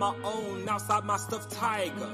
my own outside my stuffed tiger.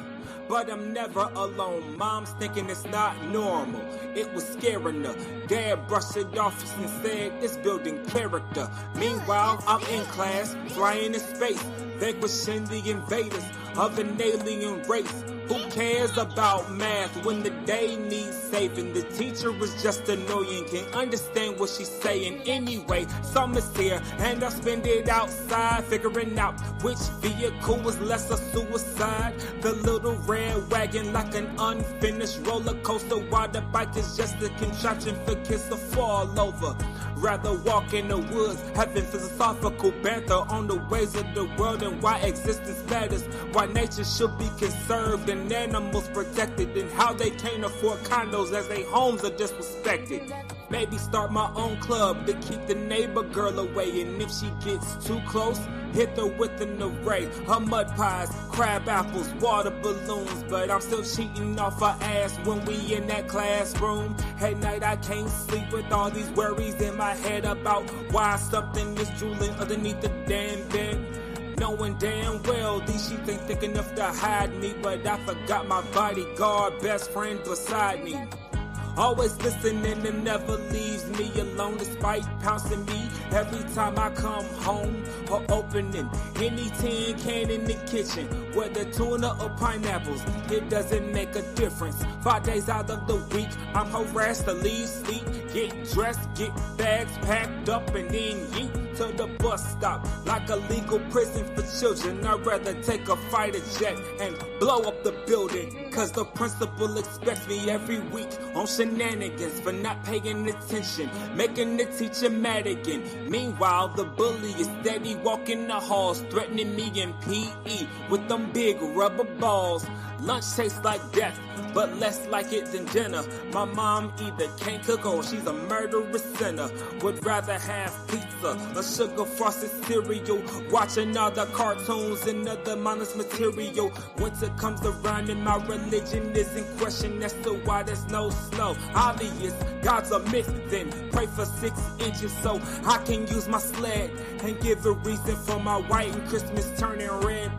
But I'm never alone. Mom's thinking it's not normal. It was scaring her. Dad brushed it off and said it's building character. Meanwhile, I'm in class, flying in space, vanquishing the invaders of an alien race. Who cares about math when the day needs saving? The teacher is just annoying, can't understand what she's saying. Anyway, summer's here and I spend it outside, figuring out which vehicle was less a suicide. The little red wagon like an unfinished roller coaster, while the bike is just a contraption for kids to fall over. Rather walk in the woods, having philosophical banter on the ways of the world and why existence matters, why nature should be conserved and animals protected, and how they can't afford condos as their homes are disrespected. Maybe start my own club to keep the neighbor girl away, and if she gets too close, hit her with an array of mud pies, crab apples, water balloons. But I'm still cheating off her ass when we in that classroom. At night I can't sleep with all these worries in my head about why something is drooling underneath the damn bed. Knowing damn well these sheets ain't thick enough to hide me, but I forgot my bodyguard, best friend beside me. Always listening and never leaves me alone, despite pouncing me every time I come home or opening any tin can in the kitchen, whether tuna or pineapples, it doesn't make a difference. 5 days out of the week, I'm harassed to leave, sleep, get dressed, get bags packed up, and then yeet to the bus stop. Like a legal prison for children, I'd rather take a fighter jet and blow up the building, cause the principal expects me every week on shenanigans for not paying attention, making the teacher mad again. Meanwhile, the bully is steady walking the halls, threatening me in PE with them big rubber balls. Lunch tastes like death, but less like it than dinner. My mom either can't cook or she's a murderous sinner. Would rather have pizza or sugar frosted cereal, watching all the cartoons and other mindless material. Winter comes around and my religion is in question as to why there's no snow. Obvious, God's a myth, then pray for 6 inches so I can use my sled and give a reason for my white and Christmas turning red.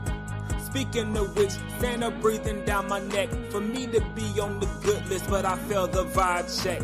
Speaking of which, Santa breathing down my neck for me to be on the good list, but I failed the vibe check.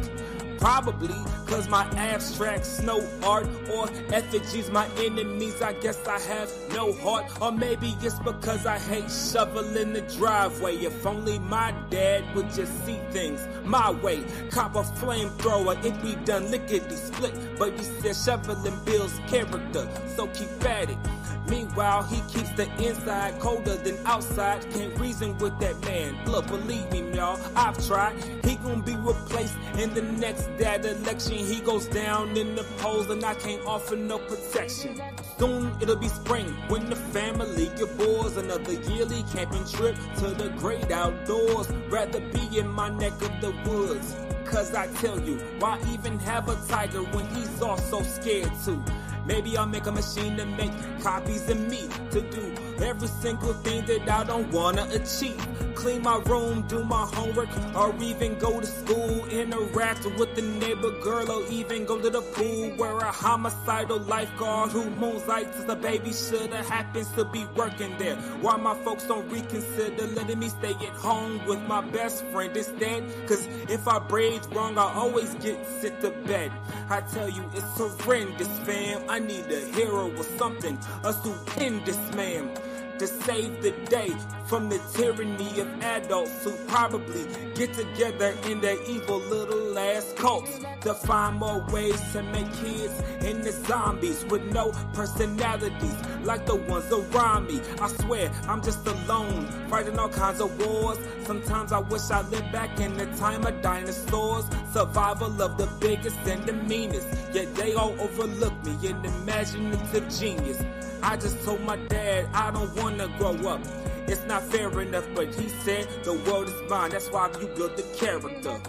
Probably cause my abstract snow art or effigies my enemies, I guess I have no heart. Or maybe it's because I hate shoveling the driveway. If only my dad would just see things my way. Cop a flamethrower, it be done lickety split, but he said shoveling builds character, so keep at it. Meanwhile, he keeps the inside colder than outside. Can't reason with that man. Look, believe me, y'all, I've tried. He gon' be replaced in the next dad election. He goes down in the polls and I can't offer no protection. Soon it'll be spring when the family get bored. Another yearly camping trip to the great outdoors. Rather be in my neck of the woods. Cause I tell you, why even have a tiger when he's also scared to? Maybe I'll make a machine to make copies of me, to do every single thing that I don't wanna achieve. Clean my room, do my homework, or even go to school. Interact with the neighbor girl, or even go to the pool. Where a homicidal lifeguard who moonlights as a babysitter happens to be working there. Why my folks don't reconsider letting me stay at home with my best friend instead? Cause if I breathe wrong, I always get sent to bed. I tell you, it's horrendous, fam. I need a hero or something, a stupendous man, to save the day from the tyranny of adults who probably get together in their evil little ass cults to find more ways to make kids into zombies with no personalities like the ones around me. I swear I'm just alone, fighting all kinds of wars. Sometimes I wish I lived back in the time of dinosaurs. Survival of the biggest and the meanest, yet they all overlook me, an imaginative genius. I just told my dad I don't wanna grow up. It's not fair enough, but he said the world is mine. That's why you build the character.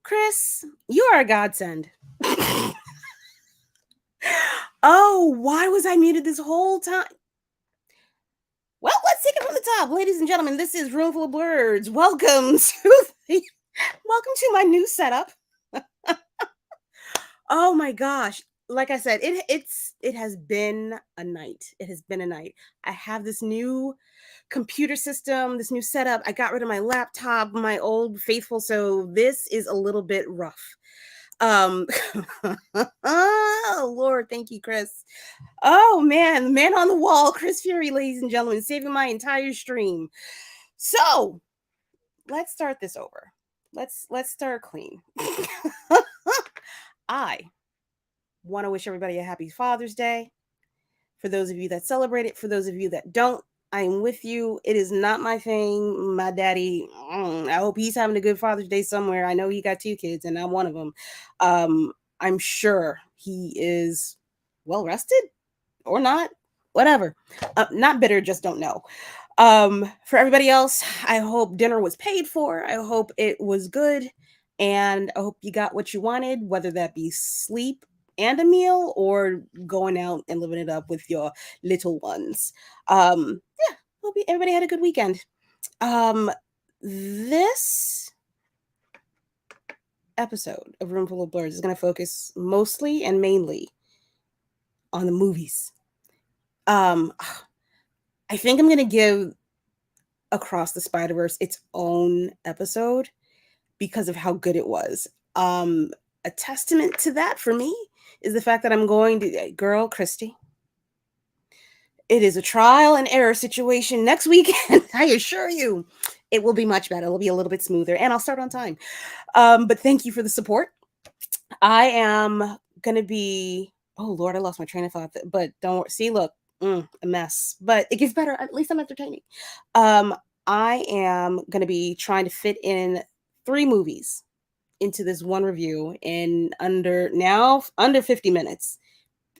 Chris, you are a godsend. Oh, why was I muted this whole time? Well, let's take it from the top, ladies and gentlemen. This is Room Full of Blerds. Welcome to my new setup. Oh my gosh! Like I said, it has been a night. It has been a night. I have this new computer system, this new setup. I got rid of my laptop, my old faithful. So this is a little bit rough. Oh Lord, thank you, Chris. Oh man on the wall, Chris Fury, ladies and gentlemen, saving my entire stream. So let's start this over. Let's start clean. I want to wish everybody a happy Father's Day. For those of you that celebrate it, for those of you that don't, I'm with you. It is not my thing. My daddy, I hope he's having a good Father's Day somewhere. I know he got 2 kids and I'm one of them. I'm sure he is well rested or not, whatever. Not bitter, just don't know. For everybody else, I hope dinner was paid for. I hope it was good. And I hope you got what you wanted, whether that be sleep and a meal or going out and living it up with your little ones. Yeah, hope everybody had a good weekend. This episode of Room Full of Blerds is going to focus mostly and mainly on the movies. I think I'm going to give Across the Spider-Verse its own episode because of how good it was. A testament to that for me is the fact that I'm going to, girl, Christy, it is a trial and error situation next weekend. I assure you it will be much better. It'll be a little bit smoother and I'll start on time. But thank you for the support. I am going to be, oh Lord, I lost my train of thought, but don't see, look, a mess, but it gets better. At least I'm entertaining. I am going to be trying to fit in 3 movies into this one review in under 50 minutes.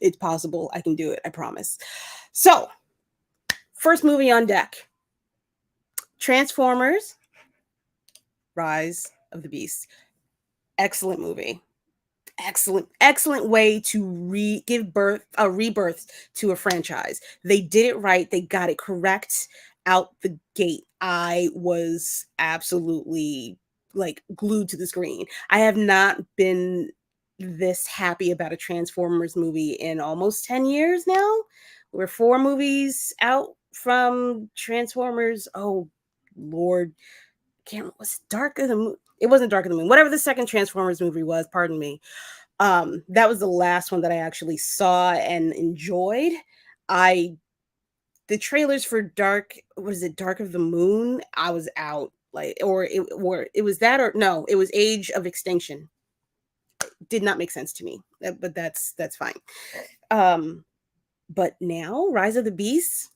It's possible. I can do it. I promise. So, first movie on deck, Transformers Rise of the Beast. Excellent movie. Excellent way to give a rebirth to a franchise. They did it right. They got it correct out the gate. I was absolutely like glued to the screen. I have not been this happy about a Transformers movie in almost 10 years now. We're 4 movies out from Transformers. Oh Lord, was Dark of the Moon? It wasn't Dark of the Moon. Whatever the second Transformers movie was, pardon me. That was the last one that I actually saw and enjoyed. The trailers for Dark of the Moon? I was out. Or it was that, or no, it was Age of Extinction. Did not make sense to me, but that's fine. But now Rise of the Beast,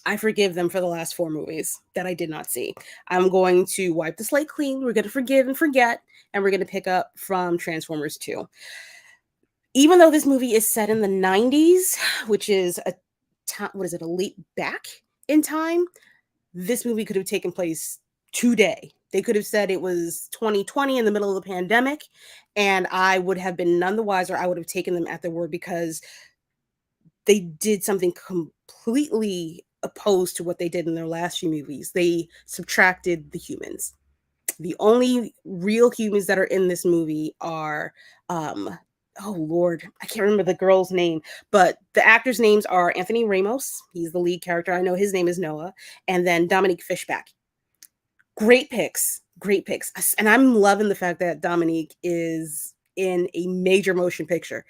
I forgive them for the last 4 movies that I did not see. I'm going to wipe the slate clean. We're going to forgive and forget, and we're going to pick up from Transformers 2. Even though this movie is set in the 90s, which is a leap back in time, this movie could have taken place today. They could have said it was 2020 in the middle of the pandemic, and I would have been none the wiser. I would have taken them at their word because they did something completely opposed to what they did in their last few movies. They subtracted the humans. The only real humans that are in this movie are oh Lord, I can't remember the girl's name, but the actors' names are Anthony Ramos. He's the lead character. I know his name is Noah. And then Dominique Fishback. Great picks. And I'm loving the fact that Dominique is in a major motion picture.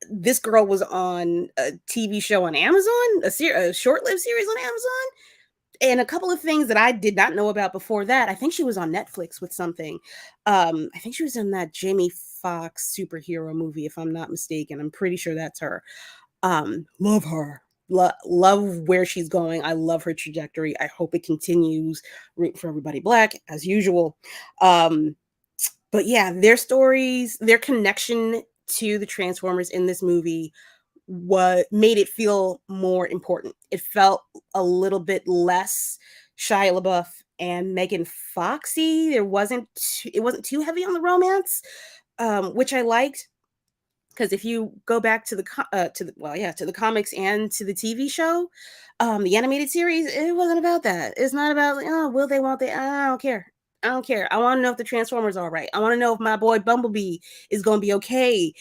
This girl was on a TV show on Amazon, a short-lived series on Amazon, and a couple of things that I did not know about before that. I think she was on Netflix with something. I think she was in that Jamie Foxx superhero movie, if I'm not mistaken. I'm pretty sure that's her. Love her. Love where she's going. I love her trajectory. I hope it continues. Root for everybody Black, as usual. But yeah, their stories, their connection to the Transformers in this movie made it feel more important. It felt a little bit less Shia LaBeouf and Megan Foxy. It wasn't too heavy on the romance, which I liked. Because if you go back to the comics and to the TV show, the animated series, it wasn't about that. It's not about like, oh, will they, won't they? I don't care. I don't care. I want to know if the Transformers are all right. I want to know if my boy Bumblebee is going to be okay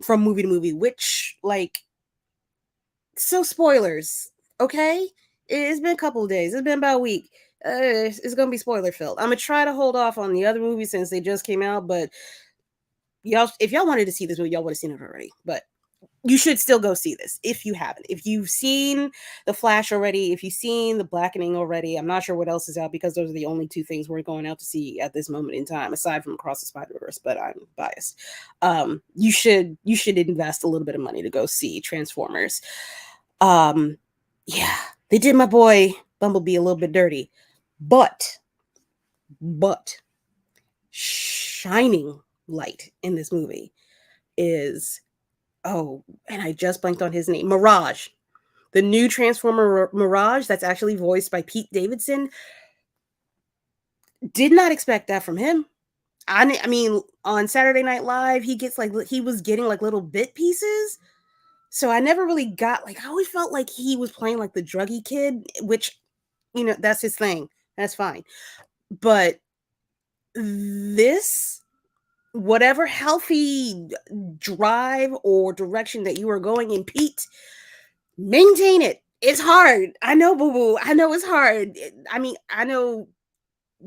from movie to movie. Which, like, so spoilers, okay? It's been a couple of days. It's been about a week. It's gonna be spoiler filled. I'm gonna try to hold off on the other movies since they just came out, but y'all, if y'all wanted to see this movie, y'all would have seen it already. But you should still go see this if you haven't. If you've seen The Flash already, if you've seen The Blackening already, I'm not sure what else is out because those are the only two things we're going out to see at this moment in time, aside from Across the Spider-Verse, but I'm biased. You should invest a little bit of money to go see Transformers. Yeah, they did my boy Bumblebee a little bit dirty, but shining light in this movie is, oh, and I just blanked on his name, Mirage. The new Transformer Mirage that's actually voiced by Pete Davidson. Did not expect that from him. I mean, on Saturday Night Live, he was getting like little bit pieces. So I never really got, like, I always felt like he was playing like the druggy kid, which, you know, that's his thing. That's fine. But this, whatever healthy drive or direction that you are going in, Pete, maintain it. It's hard. I know, boo boo. I know it's hard. I mean, I know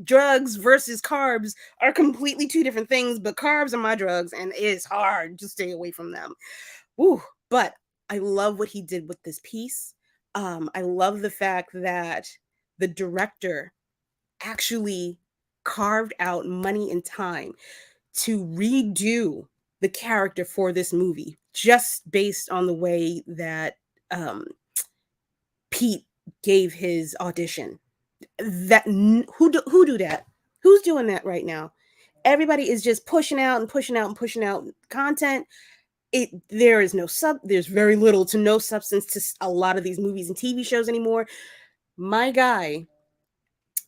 drugs versus carbs are completely two different things, but carbs are my drugs, and it's hard to stay away from them. Woo. But I love what he did with this piece. I love the fact that the director actually carved out money and time to redo the character for this movie, just based on the way that Pete gave his audition. Who do that? Who's doing that right now? Everybody is just pushing out and pushing out and pushing out content. There's very little to no substance to a lot of these movies and TV shows anymore. My guy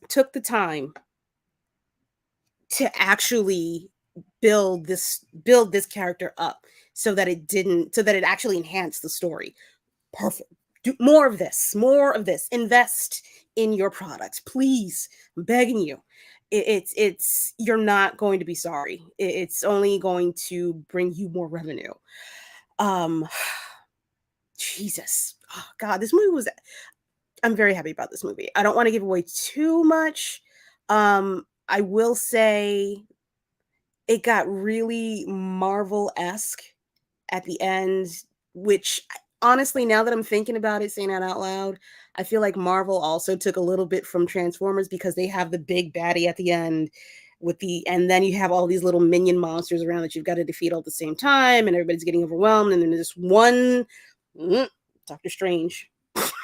took the time to actually build this character up so that it actually enhanced the story. Perfect. Do more of this. Invest in your product, please. I'm begging you. It's you're not going to be sorry. It's only going to bring you more revenue. Jesus. Oh, God, this movie was. I'm very happy about this movie. I don't want to give away too much. I will say it got really Marvel-esque at the end, which honestly, now that I'm thinking about it, saying that out loud, I feel like Marvel also took a little bit from Transformers because they have the big baddie at the end and then you have all these little minion monsters around that you've got to defeat all at the same time, and everybody's getting overwhelmed, and then there's this one Doctor Strange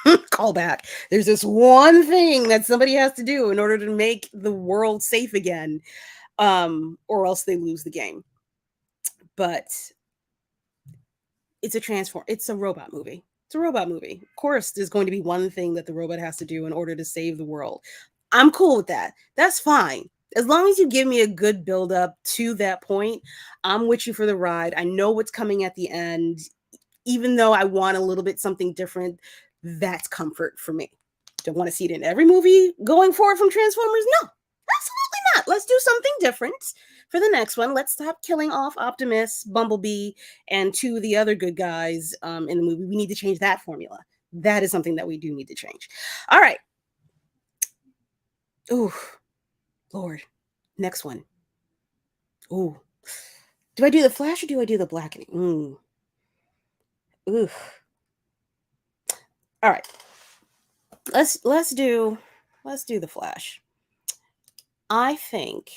callback. There's this one thing that somebody has to do in order to make the world safe again, or else they lose the game. But it's a robot movie. It's a robot movie. Of course, there's going to be one thing that the robot has to do in order to save the world. I'm cool with that. That's fine. As long as you give me a good build up to that point, I'm with you for the ride. I know what's coming at the end. Even though I want a little bit something different, that's comfort for me. Don't want to see it in every movie going forward from Transformers? No, absolutely not. Let's do something different for the next one. Let's stop killing off Optimus, Bumblebee, and two of the other good guys in the movie. We need to change that formula. That is something that we do need to change. All right. Ooh, Lord. Next one. Ooh. Do I do the Flash or do I do the Blackening? Ooh. All right. Let's do the Flash. I think.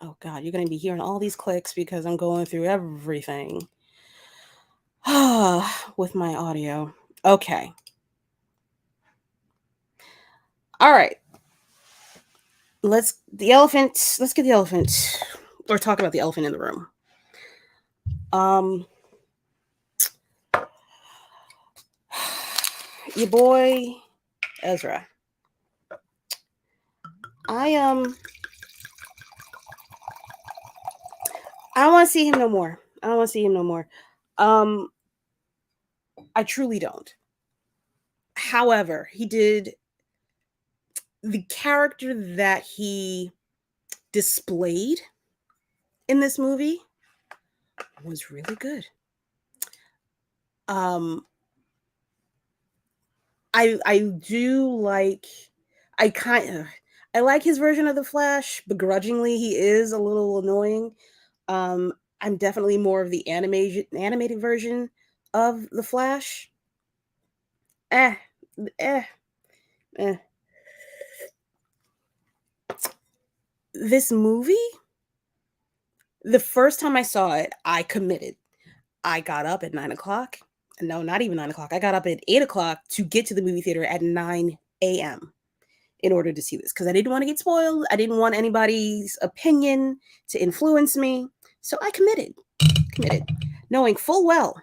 Oh God, you're gonna be hearing all these clicks because I'm going through everything with my audio. Okay. All right. Let's get the elephant, or talk about the elephant in the room. Your boy Ezra. I don't want to see him no more. I don't want to see him no more. Um, I truly don't. However, he did the character that he displayed in this movie was really good. Um, I do like I like his version of the Flash. Begrudgingly, he is a little annoying. Um, I'm definitely more of the animated version of the Flash. Eh, eh, eh. This movie, the first time I saw it, I committed. I got up at 9 o'clock. No, not even 9 o'clock. I got up at 8 o'clock to get to the movie theater at 9 a.m. in order to see this because I didn't want to get spoiled. I didn't want anybody's opinion to influence me. So I committed, knowing full well,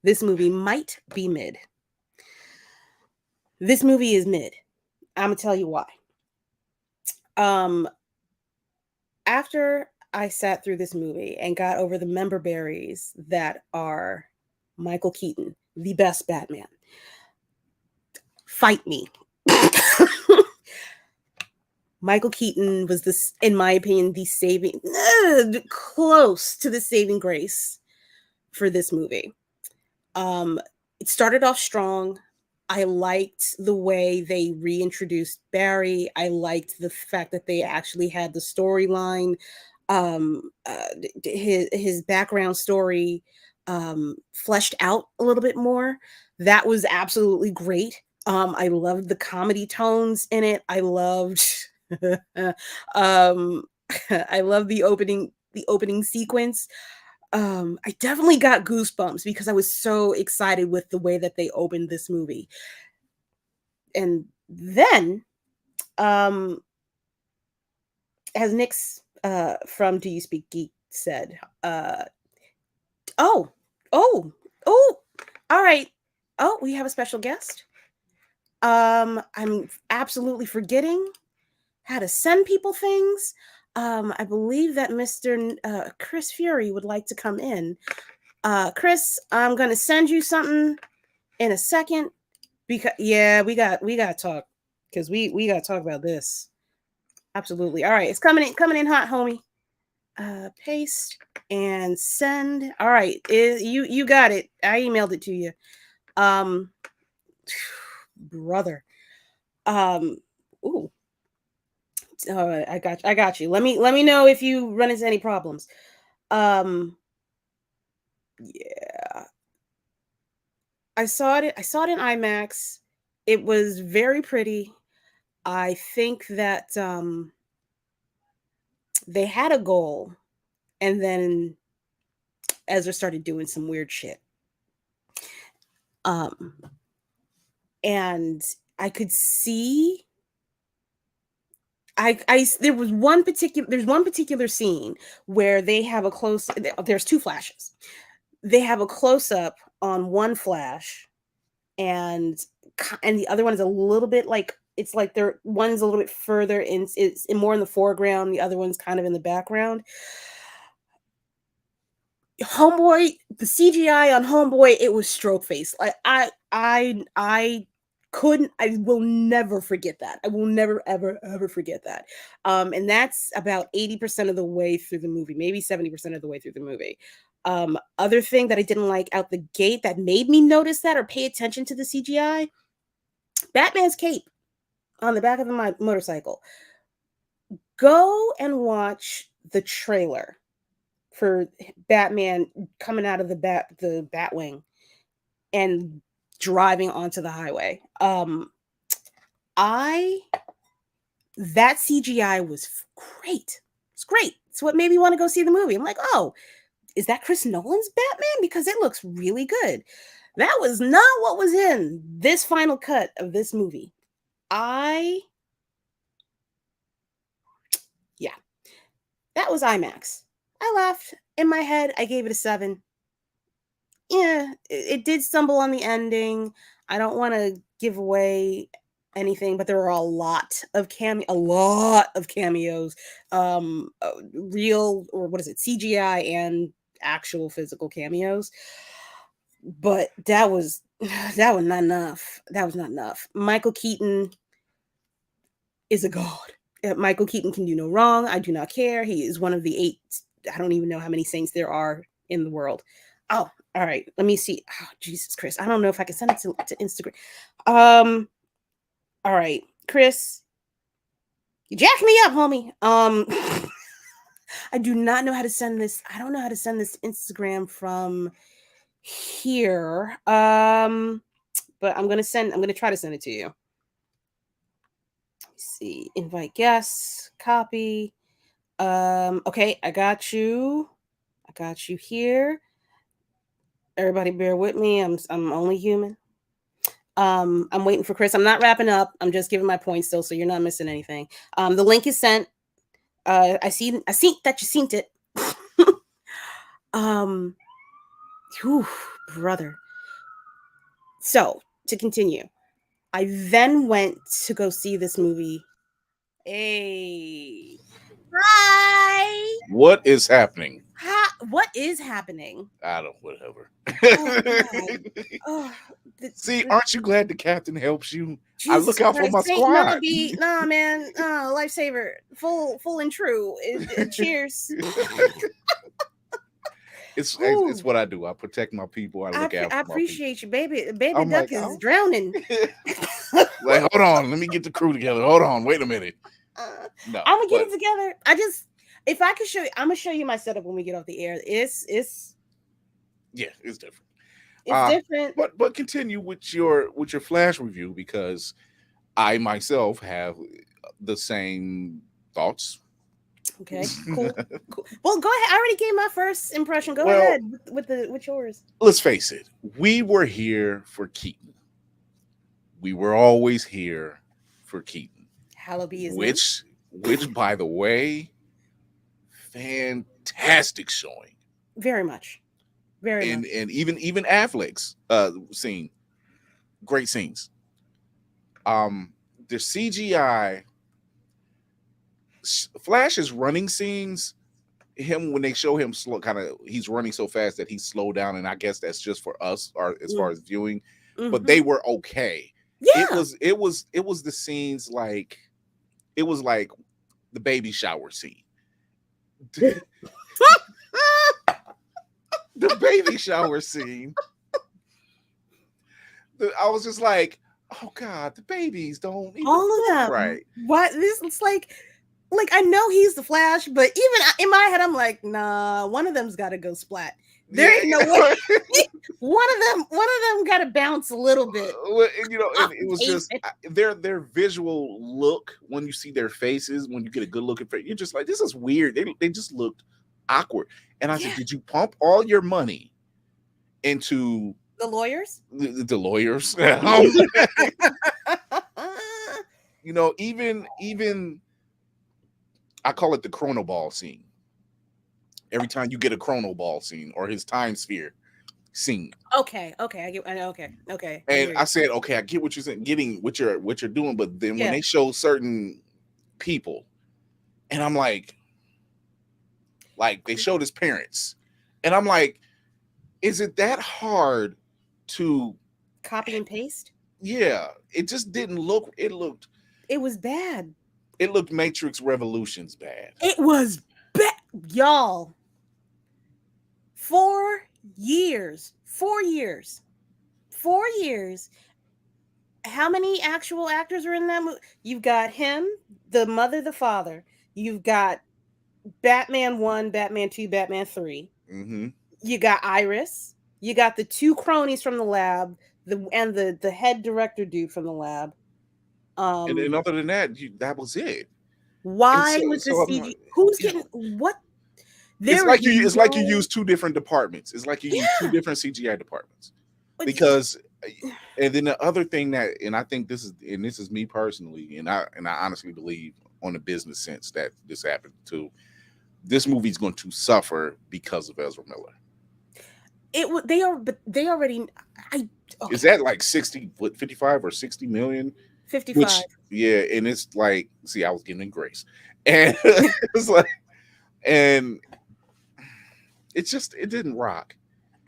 this movie might be mid. This movie is mid. I'm gonna tell you why. Um, After I sat through this movie and got over the member berries that are Michael Keaton, the best Batman, fight me. Michael Keaton was this, in my opinion, the close to the saving grace for this movie. It started off strong. I liked the way they reintroduced Barry. I liked the fact that they actually had the storyline, his background story fleshed out a little bit more. That was absolutely great. I loved the comedy tones in it. I loved um I love the opening sequence. I definitely got goosebumps because I was so excited with the way that they opened this movie. And then, um, as Nick's from Do You Speak Geek said, oh, oh, oh, all right. Oh, we have a special guest. I'm absolutely forgetting how to send people things. I believe that Mr. Chris Fury would like to come in. Chris, I'm gonna send you something in a second because yeah, we got to talk because we got to talk about this. Absolutely. All right, it's coming in hot, homie. Paste and send. All right, you got it. I emailed it to you. Um, brother. Um, ooh. I got you. Let me know if you run into any problems. Um, yeah. I saw it in IMAX. It was very pretty. I think that they had a goal, and then Ezra started doing some weird shit. Um, and I could see. There's one particular scene where they have a close. There's two flashes. They have a close up on one flash, and and the other one is a little bit like it's like they're one's a little bit further in, it's more in the foreground, the other one's kind of in the background. Homeboy, the CGI on Homeboy, it was stroke face. Like I will never forget that. I will never ever forget that. And that's about 80% of the way through the movie, maybe 70% of the way through the movie. Other thing that I didn't like out the gate that made me notice that or pay attention to the CGI, Batman's cape on the back of the motorcycle. Go and watch the trailer for Batman coming out of the Batwing and driving onto the highway. I That CGI was great. It's great. It's what made me want to go see the movie. I'm like, oh, is that Chris Nolan's Batman? Because it looks really good. That was not what was in this final cut of this movie. Yeah, that was IMAX. I laughed in my head. I gave it a 7. Yeah, it did stumble on the ending. I don't want to give away anything, but there were a lot of cameos, real, or what is it, CGI and actual physical cameos. But that was that was not enough. That was not enough. Michael Keaton is a god. Michael Keaton can do no wrong. I do not care. He is one of the 8. I don't even know how many saints there are in the world. Oh, all right. Let me see. Oh, Jesus Christ. I don't know if I can send it to Instagram. All right, Chris. You jacked me up, homie. I do not know how to send this. I don't know how to send this to Instagram from here. But I'm gonna try to send it to you. Let's see, invite guests, copy. Okay, I got you here. Everybody bear with me. I'm only human. I'm waiting for Chris. I'm not wrapping up. I'm just giving my points still, so you're not missing anything. The link is sent. I see that you seen it. Whew, brother. So to continue, I then went to go see this movie. Hey, hi. What is happening? What is happening? I don't, whatever. Oh, See, aren't you glad the captain helps you? Jesus I look out Christ, for my Saint squad. Melody. Nah, man. Lifesaver. Full and true. Cheers. It's what I do. I protect my people. I look out for I my appreciate people. you, baby. Baby I'm duck like, is drowning. Like, hold on. Let me get the crew together. Hold on. Wait a minute. No, I'm gonna get it together. If I can show you, I'm gonna show you my setup when we get off the air. It's yeah, it's different. It's different. But continue with your Flash review, because I myself have the same thoughts. Okay, cool. Well, go ahead. I already gave my first impression. Go ahead with yours. Let's face it. We were here for Keaton. We were always here for Keaton. Hallowed be his which, by the way, fantastic showing. Very much. Very much. And even Affleck's scene, great scenes. The CGI, Flash's running scenes, when they show him slow, he's running so fast that he's slowed down, and I guess that's just for us, or as far as viewing. But they were okay. Yeah. It was the scenes like the baby shower scene. The baby shower scene. I was just like, oh God, the babies don't even all of them right. What this? It's like I know he's the Flash, but even in my head, I'm like, nah, one of them's got to go splat. There ain't no way. one of them got to bounce a little bit. It was just their visual look when you see their faces, when you get a good look at it, you're just like, this is weird. They just looked awkward. And I said, did you pump all your money into the lawyers? The lawyers. Even I call it the chrono ball scene. Every time you get a chrono ball scene or his time sphere scene. Okay. Okay. And I said, okay, I get what you're saying, getting what you're doing, but then when they show certain people, and I'm like they showed his parents, and I'm like, is it that hard to copy and paste? Yeah, it just didn't look. It was bad. It looked Matrix Revolutions bad. It was bad, y'all. 4 years. 4 years. 4 years. How many actual actors are in that movie? You've got him, the mother, the father. You've got Batman 1, Batman 2, Batman 3. Mm-hmm. You got Iris. You got the 2 cronies from the lab, the head director dude from the lab. And other than that, that was it. Why was this CG? Who's getting what? It's like you use 2 different departments. It's like you use 2 different CGI departments. Because, and then the other thing that, and I think this is me personally, and I honestly believe on a business sense that this happened too. This movie's going to suffer because of Ezra Miller. They already. Is that like 55 or 60 million? 55. And it's like, see, I was getting in grace, and it's like, and it didn't rock.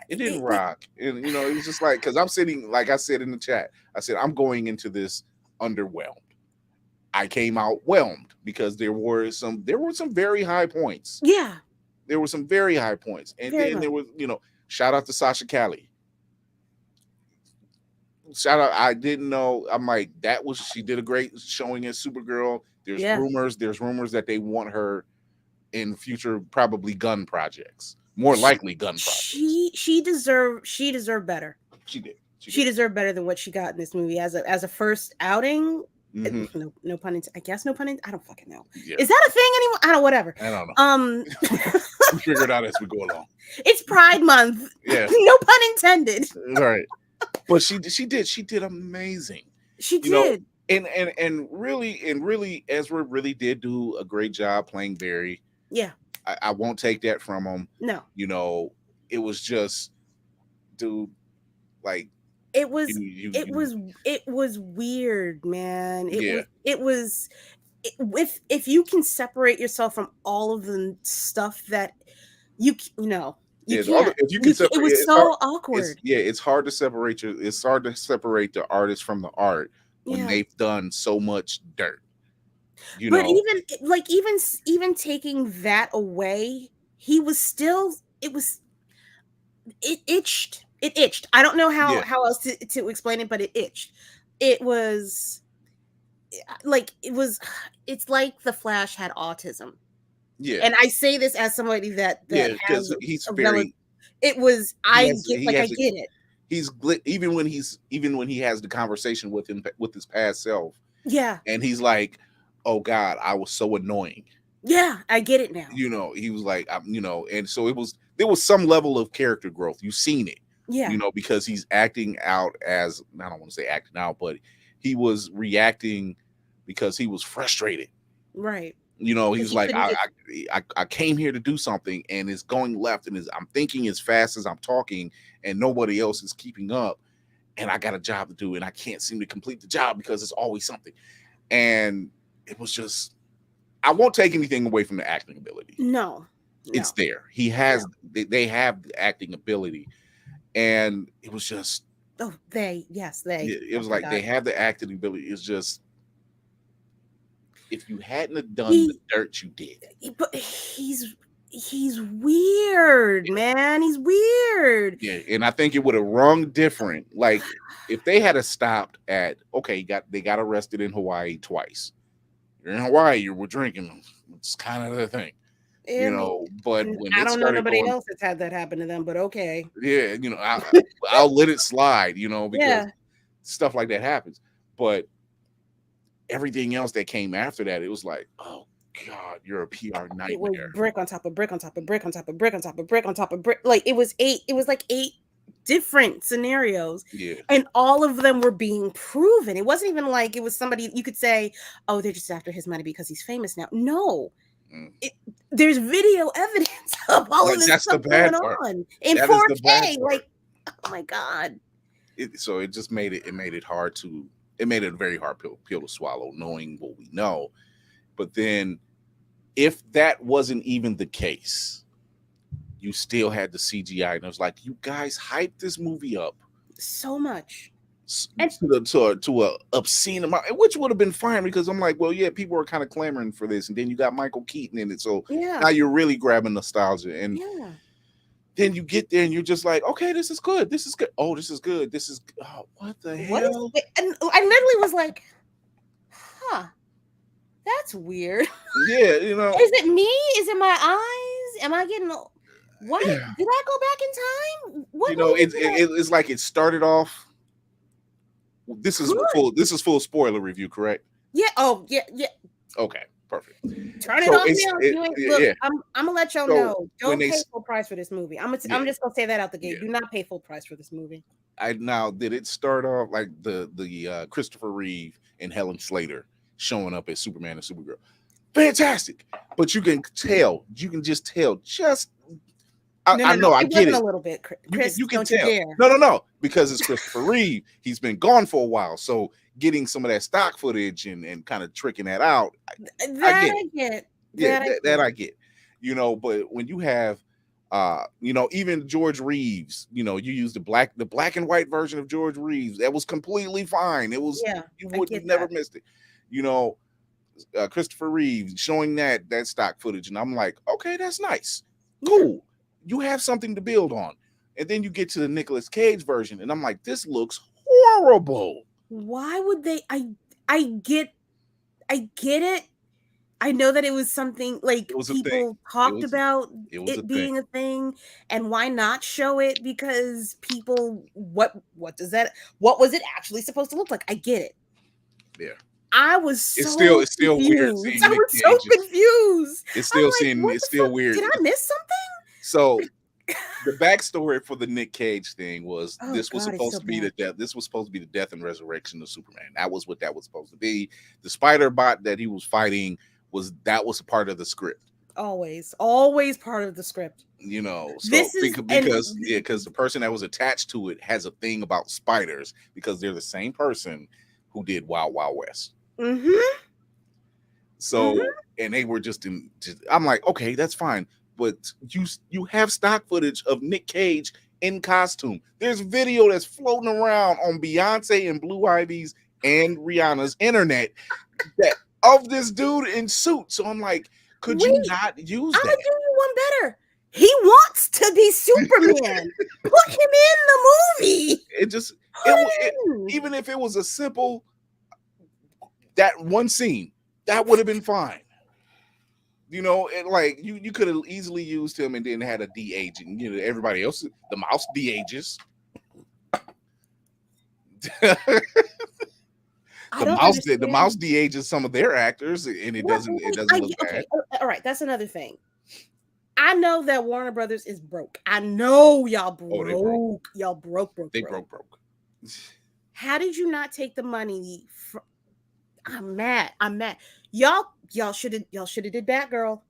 It didn't rock, and it was just like, because I'm sitting, like I said in the chat, I said I'm going into this underwhelmed. I came out whelmed because there were some very high points. Yeah, there were some very high points, and very then much. there was, shout out to Sasha Callie. Shout out! I didn't know. I'm like, she did a great showing as Supergirl. There's rumors that they want her in future, probably gun projects. More likely gun projects. She deserved better. She did. She deserved better than what she got in this movie as a first outing. Mm-hmm. No pun intended. I guess no pun intended. I don't fucking know. Yeah. Is that a thing anymore? I don't. Whatever. I don't know. We'll figure it out as we go along. It's Pride Month. Yeah. No pun intended. All right. But she did amazing. She did. And really, Ezra really did do a great job playing Barry. Yeah. I won't take that from him. No. It was just, dude, like, it was weird, man. If you can separate yourself from all of the stuff that you can't. If you can separate, it was so awkward. It's hard to separate the artist from the art when they've done so much dirt. But even taking that away, he was still. It itched. It itched. I don't know how else to explain it, but it itched. It's like the Flash had autism. Yeah. And I say this as somebody that has he's very. I get it. He's even when he has the conversation with his past self. Yeah. And he's like, "Oh God, I was so annoying." Yeah, I get it now. He was like, and so there was some level of character growth. You've seen it. Yeah. Because he's acting out as, I don't want to say acting out, but he was reacting because he was frustrated. Right. He's like, I came here to do something and it's going left, and I'm thinking as fast as I'm talking and nobody else is keeping up, and I got a job to do and I can't seem to complete the job because it's always something. And it was just, I won't take anything away from the acting ability. No. It's there. He has, they have the acting ability, and it was just, it was like they have the acting ability. It's just, if you hadn't have done the dirt you did. But he's weird, man. He's weird. Yeah, and I think it would have rung different. Like, if they had stopped at, okay, they got arrested in Hawaii twice. You're in Hawaii, you were drinking. It's kind of the thing. But when I don't know nobody else that's had that happen to them, but okay. Yeah, I'll let it slide, because stuff like that happens. But everything else that came after that, it was like, oh God, you're a PR nightmare. It was brick on top of brick on top of brick on top of brick on top of brick on top of brick. Like it was like 8 different scenarios. Yeah. And all of them were being proven. It wasn't even like it was somebody you could say, oh, they're just after his money because he's famous now. No. There's video evidence of all of this stuff going on in 4K. Like, oh my God. So it just made it a very hard pill to swallow, knowing what we know. But then if that wasn't even the case, you still had the CGI, and it was like, you guys hyped this movie up so much to a obscene amount, which would have been fine, because I'm like, well, yeah, people are kind of clamoring for this, and then you got Michael Keaton in it, so now you're really grabbing nostalgia, and then you get there and you're just like, okay, this is good, oh, this is good, what the hell? And I literally was like, that's weird. Yeah, is it me? Is it my eyes? Am I getting what? Did I go back in time? What? It's like it started off. This is full spoiler review, correct? Yeah. Oh, yeah. Okay, perfect. Turn it off now. I'm gonna let y'all know. Don't pay full price for this movie. I'm just gonna say that out the gate. Do not pay full price for this movie. Did it start off like the Christopher Reeve and Helen Slater showing up as Superman and Supergirl? Fantastic, but you can just tell. I know, I get it a little bit. Chris, you can tell. No, because it's Christopher Reeve. He's been gone for a while, so getting some of that stock footage and kind of tricking that out. I get. That I get. But when you have even George Reeves, you use the black and white version of George Reeves, that was completely fine. It was, you would never missed it. Christopher Reeves showing that stock footage, and I'm like, okay, that's nice, cool. You have something to build on. And then you get to the Nicolas Cage version, and I'm like, this looks horrible. Why would they? I get it. I know that it was something like people talked about it being a thing, and why not show it? Because people, what was it actually supposed to look like? I get it. Yeah. I was so it's still confused. weird. I was so confused. It's still weird. Did I miss something? So the backstory for the Nick Cage thing was this was supposed to be the death. This was supposed to be the death and resurrection of Superman. That was what that was supposed to be. The spider bot that he was fighting was a part of the script. Always part of the script. Because the person that was attached to it has a thing about spiders because they're the same person who did Wild Wild West. Mm-hmm. So and they were I'm like, okay, that's fine. But you have stock footage of Nick Cage in costume. There's video that's floating around on Beyonce and Blue Ivy's and Rihanna's internet of this dude in suit. So I'm like, could you not use that? I'm gonna give you one better. He wants to be Superman. Put him in the movie. Even if it was a simple that one scene, that would have been fine. You could have easily used him and then had a de-aging. Everybody else, the mouse de-ages. The mouse de-ages some of their actors, and it doesn't look bad. All right, that's another thing. I know that Warner Brothers is broke. I know y'all broke. Y'all broke. They broke. How did you not take the money? I'm mad. Y'all should have did Batgirl.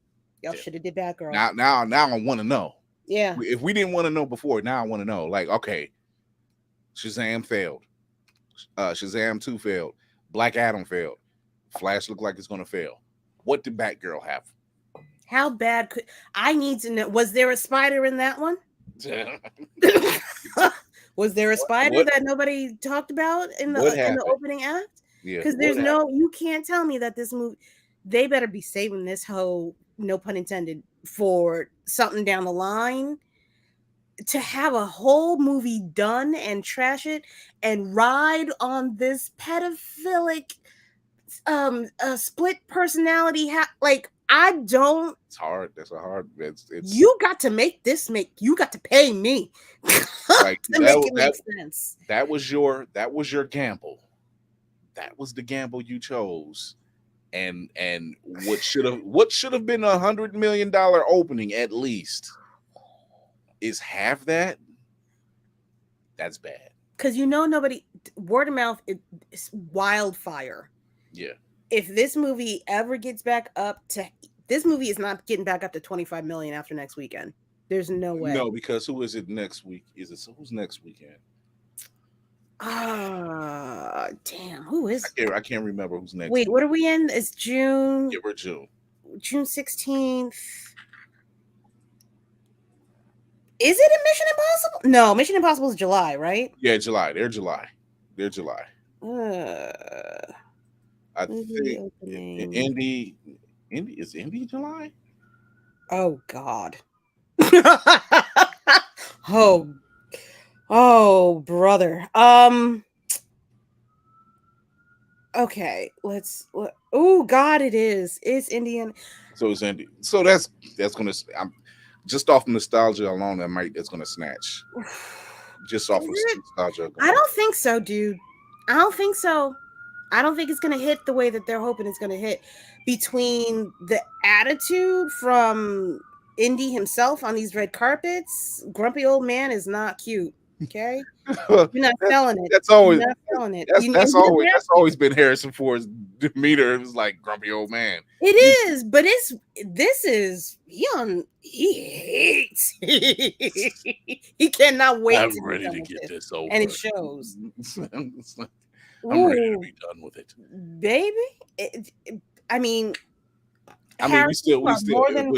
Y'all should have did Batgirl. Now I want to know. Yeah. If we didn't want to know before, now I want to know. Like, okay, Shazam failed. Shazam 2 failed. Black Adam failed. Flash looked like it's going to fail. What did Batgirl have? How bad could I need to know? Was there a spider in that one? Was there a spider that nobody talked about in the opening act? Yeah. Because you can't tell me that this movie, they better be saving this whole, no pun intended, for something down the line. To have a whole movie done and trash it and ride on this pedophilic split personality I don't. It's hard. That's a hard. It's you got to make this you got to pay me like to make it make sense. That was your gamble. That was the gamble you chose. And what should have been $100 million opening at least is half that. That's bad. Because nobody, word of mouth is wildfire. Yeah. If this movie ever gets back up to, this movie is not getting back up to 25 million after next weekend. There's no way. No, because who is it next week? Who's next weekend? Damn, who is it? I can't remember who's next. Wait, what are we in? It's June. Yeah, we're June. June 16th. Is it in Mission Impossible? No, Mission Impossible is July, right? Yeah, July. They're July. I think Indy is Indy July? Oh God. Oh brother. Okay, oh God, it is. It's Indian. So it's Indy. So that's gonna. I'm just off nostalgia alone. It's gonna snatch. Just off of nostalgia. I don't think so, dude. I don't think so. I don't think it's going to hit the way that they're hoping it's going to hit. Between the attitude from Indy himself on these red carpets, grumpy old man is not cute. Okay, you're not selling it. That's always you're not selling it. That's always been Harrison Ford's demeanor. It was like grumpy old man. It is, but this is young. He hates. He cannot wait. I'm ready to get this over, and it shows. I'm ready to be done with it, baby. I mean, I mean, Harris, you are more than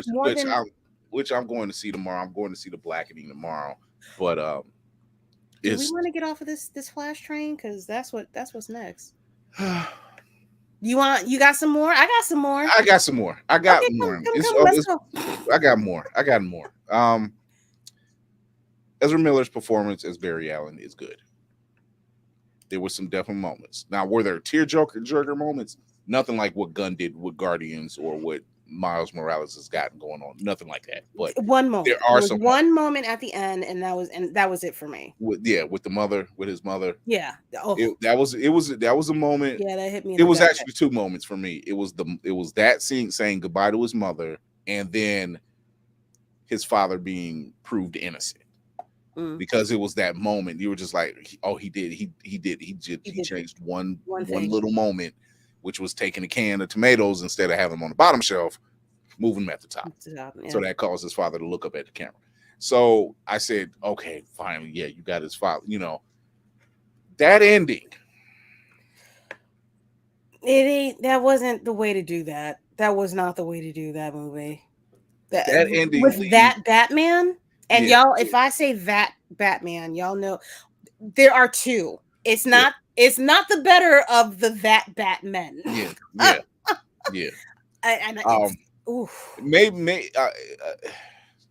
which I'm going to see tomorrow. I'm going to see the Blackening tomorrow, but do we want to get off of this Flash train? Because that's what's next. You got some more? I got some more. I got some more. I got more. Let's go. I got more. Ezra Miller's performance as Barry Allen is good. There were some definite moments. Now, were there tearjerker moments? Nothing like what Gunn did with Guardians or what Miles Morales has gotten going on. Nothing like that. But one moment. There are some one moment at the end, and that was it for me. With his mother. Yeah. Oh. That was a moment. Yeah, that hit me. It was actually two moments for me. It was that scene saying goodbye to his mother, and then his father being proved innocent. Because it was that moment you were just like, oh, he changed one little moment, which was taking a can of tomatoes instead of having them on the bottom shelf, moving them at the top. Yeah. So that caused his father to look up at the camera. So I said, okay, finally, yeah, you got his father. That ending. That wasn't the way to do that. That was not the way to do that movie. That ending with that Batman. And y'all, if I say that Batman, y'all know there are two. It's not the better of the that Batmen. Yeah.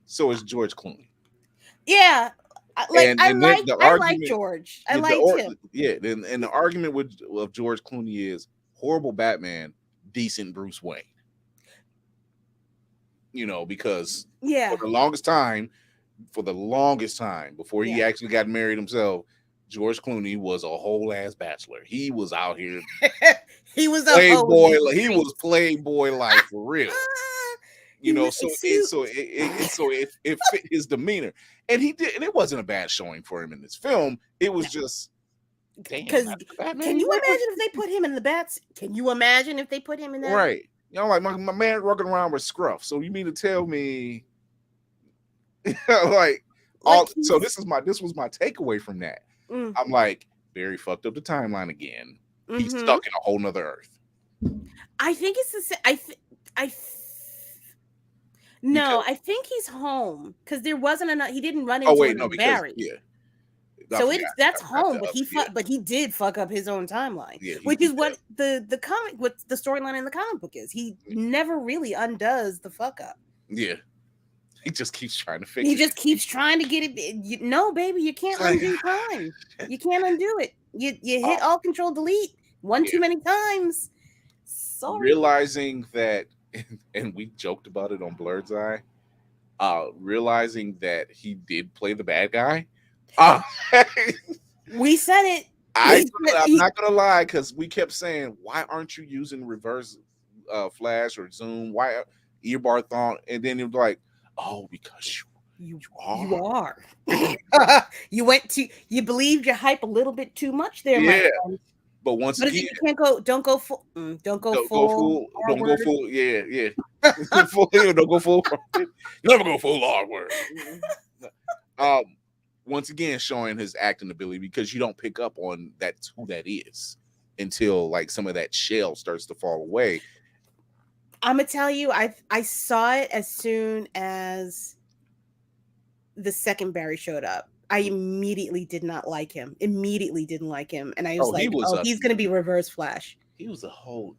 So is George Clooney. Yeah. I like George. I like him. Yeah, and the argument of George Clooney is horrible Batman, decent Bruce Wayne. Because for the longest time before he actually got married himself, George Clooney was a whole ass bachelor. He was out here. He was playboy. He was playboy life for real. So it fit his demeanor, and he did, and it wasn't a bad showing for him in this film. It was just because can you imagine if they put him in the bats? Can you imagine if they put him in that? Right. Like my man walking around with scruff. So you mean to tell me? So this was my takeaway from that. I'm like, Barry fucked up the timeline again. He's stuck in a whole nother Earth. I think it's the same. I think he's home because there wasn't enough. He didn't run into Barry. So that's home, but he did fuck up his own timeline, which is what the storyline in the comic book is. He never really undoes the fuck up. Yeah. He just keeps trying to fix it. He just keeps trying to get it. No, baby, you can't undo time. You can't undo it. You hit Alt Control Delete too many times. Sorry. Realizing that, and we joked about it on Blerd's Eye, realizing that he did play the bad guy. We said it. I'm not gonna lie, because we kept saying, why aren't you using reverse flash or zoom? Why earbard thought? And then it was like, oh, because you are. You believed your hype a little bit too much there, my friend. But once again, you can't go. Don't go full. Don't go full. Don't go full. Yeah. Don't go full. Never go full R-word. Once again, showing his acting ability, because you don't pick up on that's who that is until like some of that shell starts to fall away. I'm gonna tell you, I saw it as soon as the second Barry showed up. I immediately did not like him. Immediately didn't like him, and I was he's gonna be Reverse Flash. He was a whole.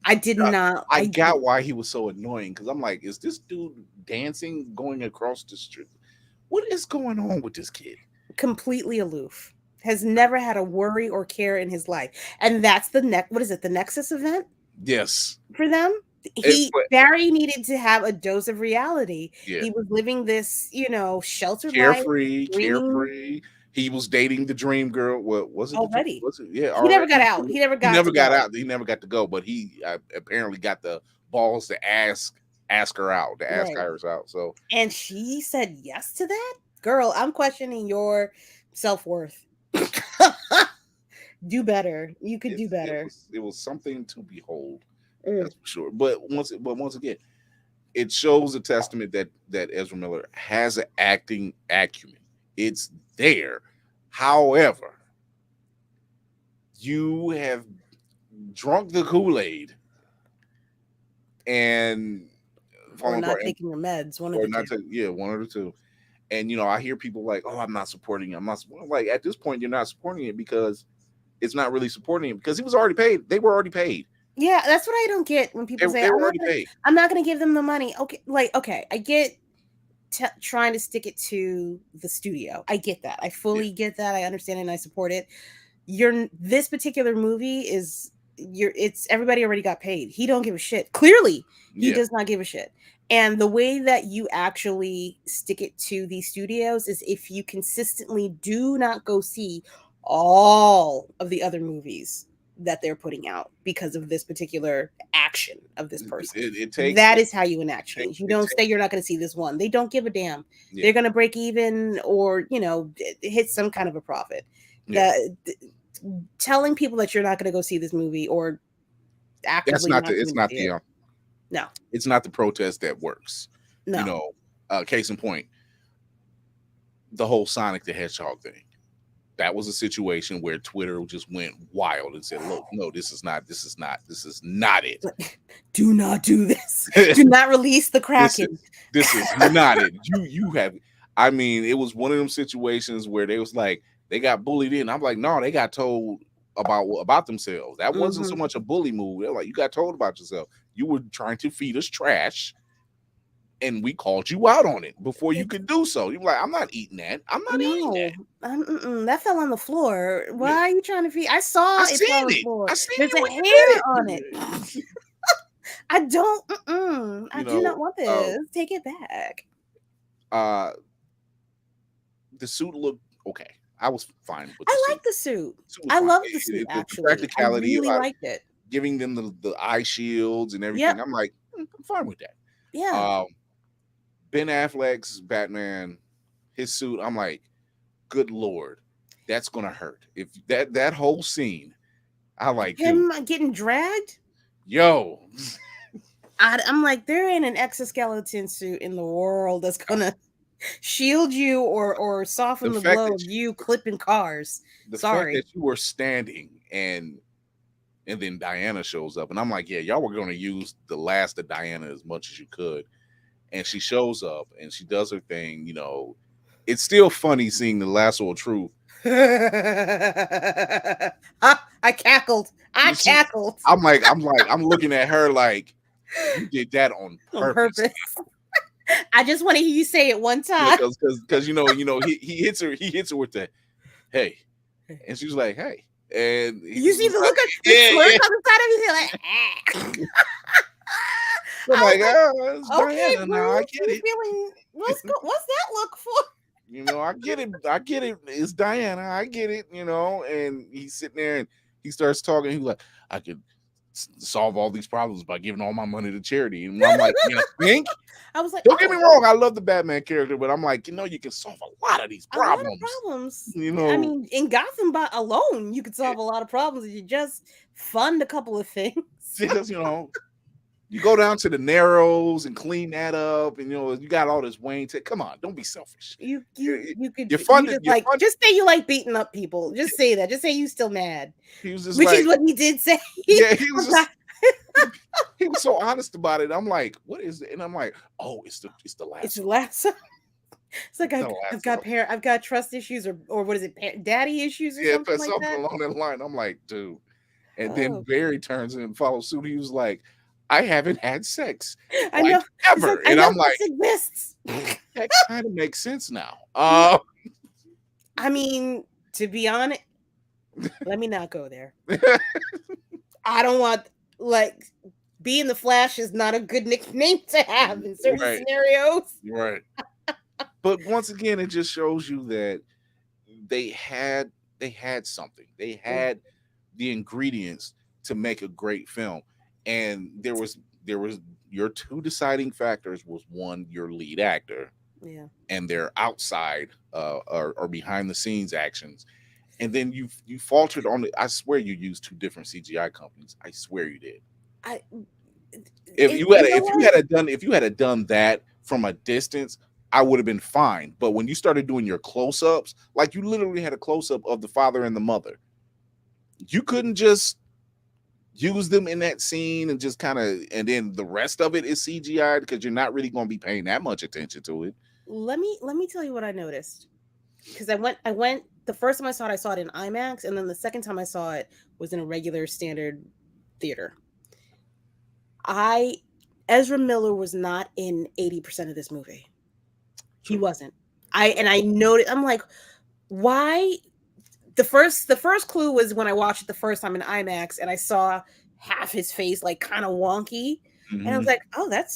I did not. I got why he was so annoying, because I'm like, is this dude dancing going across the street? What is going on with this kid? Completely aloof. Has never had a worry or care in his life, and that's what is it? The Nexus event? Yes. For them. Barry needed to have a dose of reality. Yeah. He was living this, sheltered carefree. He was dating the dream girl. What was it? Already. Yeah. He never got out. He never got out. He never got to go. But he apparently got the balls to ask her out. To ask Iris out. So. And she said yes to that. Girl, I'm questioning your self-worth. Do better. You could do better. It was something to behold. That's for sure. But once again, it shows a testament that Ezra Miller has an acting acumen. It's there. However, you have drunk the Kool-Aid and Or falling not apart, taking your meds, one of or the not two. to, yeah, one or the two. And I hear people like, "Oh, I'm not supporting it. I'm not like." At this point, you're not supporting it because it's not really supporting it because he was already paid. They were already paid. Yeah, that's what I don't get when people say They were already paid. I'm not gonna give them the money. Okay, like okay, I get trying to stick it to the studio. I get that. I fully get that. I understand it and I support it. This particular movie is it's everybody already got paid. He don't give a shit. Clearly, he does not give a shit. And the way that you actually stick it to these studios is if you consistently do not go see all of the other movies that they're putting out because of this particular action of this person. That is how you enact change. You don't say you're not going to see this one. They don't give a damn. Yeah. They're going to break even or, hit some kind of a profit. Yeah. Telling people that you're not going to go see this movie or actively it's not the protest that works. No. Case in point, the whole Sonic the Hedgehog thing. That was a situation where Twitter just went wild and said, "Look, no, this is not it. Do not do this. Do not release the Kraken. This is not it. You have." I mean, it was one of them situations where they was like they got bullied in. I'm like, no, they got told about themselves. That wasn't so much a bully move. They're like, you got told about yourself. You were trying to feed us trash. And we called you out on it before you could do so. You're like, I'm not eating that. I'm not eating that. That fell on the floor. Why are you trying to feed? I saw it fell on the floor. There's a hair on it. I don't. I do not want this. Take it back. The suit looked okay. I was fine with the suit. I like the suit. I love the suit, actually. The practicality. I really liked it. Giving them the eye shields and everything. Yep. I'm like, I'm fine with that. Yeah. Ben Affleck's Batman, his suit, I'm like, good Lord, that's gonna hurt. If that whole scene, I like him getting dragged. Yo, I'm like, there ain't an exoskeleton suit in the world that's gonna shield you or soften the blow of you clipping cars. The fact that you were standing and then Diana shows up, and I'm like, yeah, y'all were gonna use the last of Diana as much as you could. And she shows up and she does her thing. It's still funny seeing the lasso of truth. I cackled. I'm looking at her like, you did that on purpose. I just want to hear you say it one time. Because he hits her with the hey, and she's like, hey, and you see the look on the side of his head, like. I'm like, it's okay, Diana now. I get it. What's that look for? I get it. It's Diana. I get it. And he's sitting there and he starts talking. He's like, I could solve all these problems by giving all my money to charity. And I'm like, think? I was like, don't get me wrong. I love the Batman character, but I'm like, you can solve a lot of these problems. I mean, in Gotham alone, you could solve a lot of problems if you just fund a couple of things. Because, you go down to the Narrows and clean that up, and you got all this Wayne. Come on, don't be selfish. You could. Just say you like beating up people. Just say that. Just say you still mad. He was just which is what he did say. Yeah, he was just. He was so honest about it. I'm like, what is it? And I'm like, oh, it's the lasso. It's the lasso. It's like I've got trust issues or what is it, daddy issues or something like that. Along that line. I'm like, dude. And then Barry turns and follows suit. He was like, I haven't had sex I know ever. Like, and I'm like, exists. That kind of makes sense now. I mean, to be honest, let me not go there. I don't want being the Flash is not a good nickname to have in certain scenarios. Right. But once again, it just shows you that they had something. They had the ingredients to make a great film. And there was your two deciding factors was one, your lead actor, and their outside or behind the scenes actions, and then you faltered on it. I swear you used two different CGI companies. I swear you did. If you had done that from a distance, I would have been fine. But when you started doing your close-ups, like you literally had a close-up of the father and the mother. you couldn't just use them in that scene and just kind of, and then the rest of it is CGI because you're not really going to be paying that much attention to it. Let me tell you what I noticed, because I went the first time I saw it in IMAX, and then the second time I saw it was in a regular standard theater. Ezra Miller was not in 80% of this movie. He wasn't. I noted, I'm like, why? The first clue was when I watched it the first time in IMAX and I saw half his face like kind of wonky. And I was like, oh, that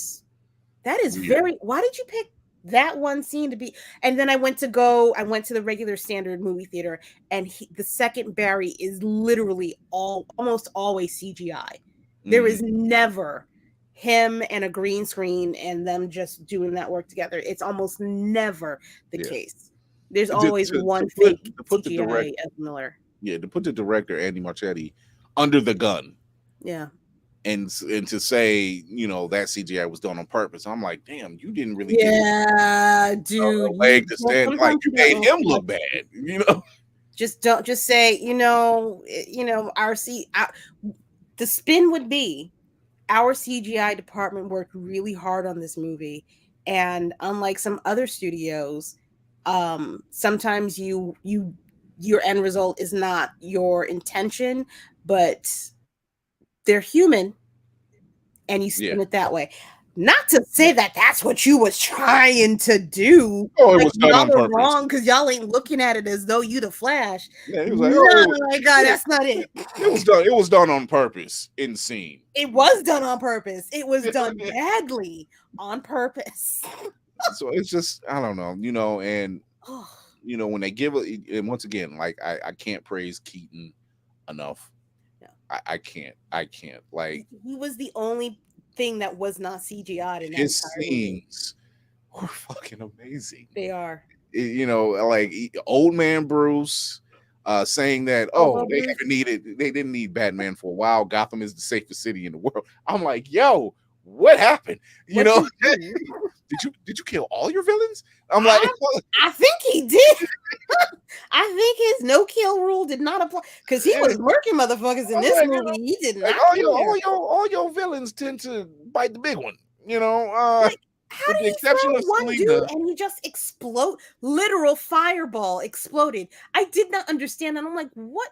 is very, why did you pick that one scene to be? And then I went to the regular standard movie theater, and the second Barry is literally almost always CGI. There is never him and a green screen and them just doing that work together. It's almost never the case. There's always one fake CGI of Miller. Yeah, to put the director Andy Marchetti under the gun. Yeah. And to say, that CGI was done on purpose. I'm like, damn, you didn't really dude. Leg to stand, like, you made him look bad, Just say, the spin would be our CGI department worked really hard on this movie, and unlike some other studios, sometimes your end result is not your intention, but they're human, and you spin it that way. Not to say that that's what you was trying to do. Oh, it was done on purpose. Wrong, because y'all ain't looking at it as though you the Flash. Yeah, he was like, oh my God, that's not it. It was done on purpose in scene. It was done on purpose. It was done badly on purpose. So it's just, I don't know, and when they give it, and once again, like I can't praise Keaton enough. No. I can't. Like, he was the only thing that was not CGI'd in that his scenes were fucking amazing. They are. Like old man Bruce saying that, they didn't need Batman for a while. Gotham is the safest city in the world. I'm like, yo, what happened? Did you kill all your villains? I'm like, I think he did. I think his no kill rule did not apply, because he was murking motherfuckers in this movie. He did not. All your villains tend to bite the big one. How with did the exception of one Selena, dude and he just explode? Literal fireball exploded. I did not understand that. I'm like, what?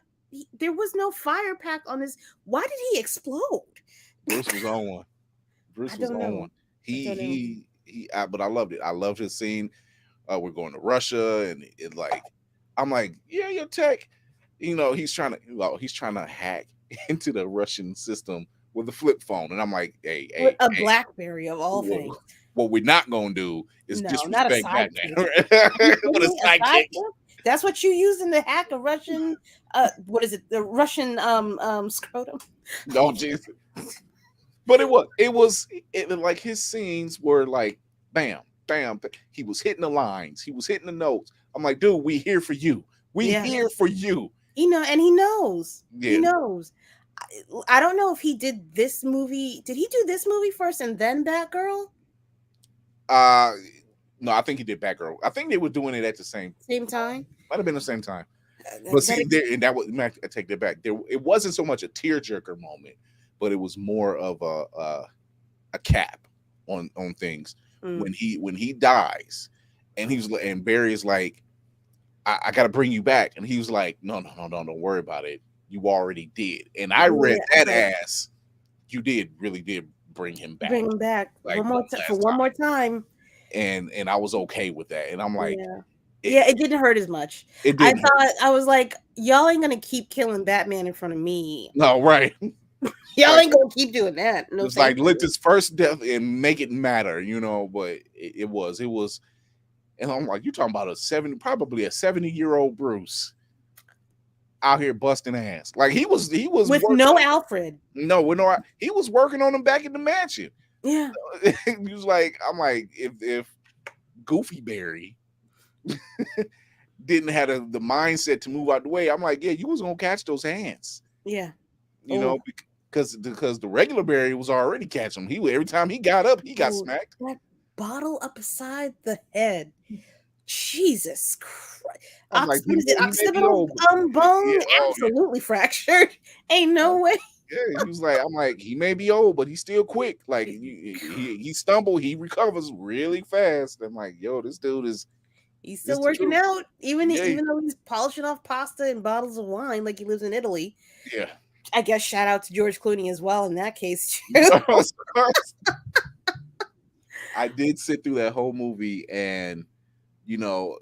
There was no fire pack on this. Why did he explode? Bruce was on one. Bruce was on one. But I loved it. I loved his scene. We're going to Russia, and I'm like, yeah, your tech. He's trying to hack into the Russian system with a flip phone, and I'm like, hey, BlackBerry of all things. What we're not gonna do is disrespect Batman. With a sidekick. That's what you use in the hack a Russian. What is it? The Russian scrotum. No, Jesus. But it was like his scenes were like, bam, bam. He was hitting the lines. He was hitting the notes. I'm like, dude, we here for you. Here for you. And he knows. Yeah. He knows. I don't know if he did this movie. Did he do this movie first and then Batgirl? No, I think he did Batgirl. I think they were doing it at the same time. Might have been the same time. But see, I take that back. It wasn't so much a tearjerker moment, but it was more of a cap on things. When he dies, and Barry is like, I got to bring you back, and he was like, no, don't worry about it. You already did, and I read that as you really did bring him back. Bring him back one more time. And I was okay with that, and I'm like, it didn't hurt as much. I was like, y'all ain't gonna keep killing Batman in front of me. No, right. Y'all ain't gonna keep doing that. No, it's like, let this first death and make it matter, but it was, and I'm like, you're talking about probably a 70-year-old Bruce out here busting ass. Like he was with no Alfred. No, he was working on him back in the mansion. Yeah. He was like, I'm like, if Goofy Barry didn't have the mindset to move out the way, I'm like, yeah, you was gonna catch those hands. Yeah. Because the regular Barry was already catching him. Every time he got up, he got smacked. That bottle up beside the head Jesus Christ. I'm like, What is it? he may be Occipital old, but bone? yeah, oh yeah. Absolutely fractured. Ain't no way. Yeah, he was like, I'm like, he may be old, but he's still quick. Like he stumbled, he recovers really fast. I'm like, yo, this dude is He's this still the working truth. out, even Yeah, though he's polishing off pasta and bottles of wine like he lives in Italy. yeah. I guess shout out to George Clooney as well in that case too. I did sit through that whole movie, and you know,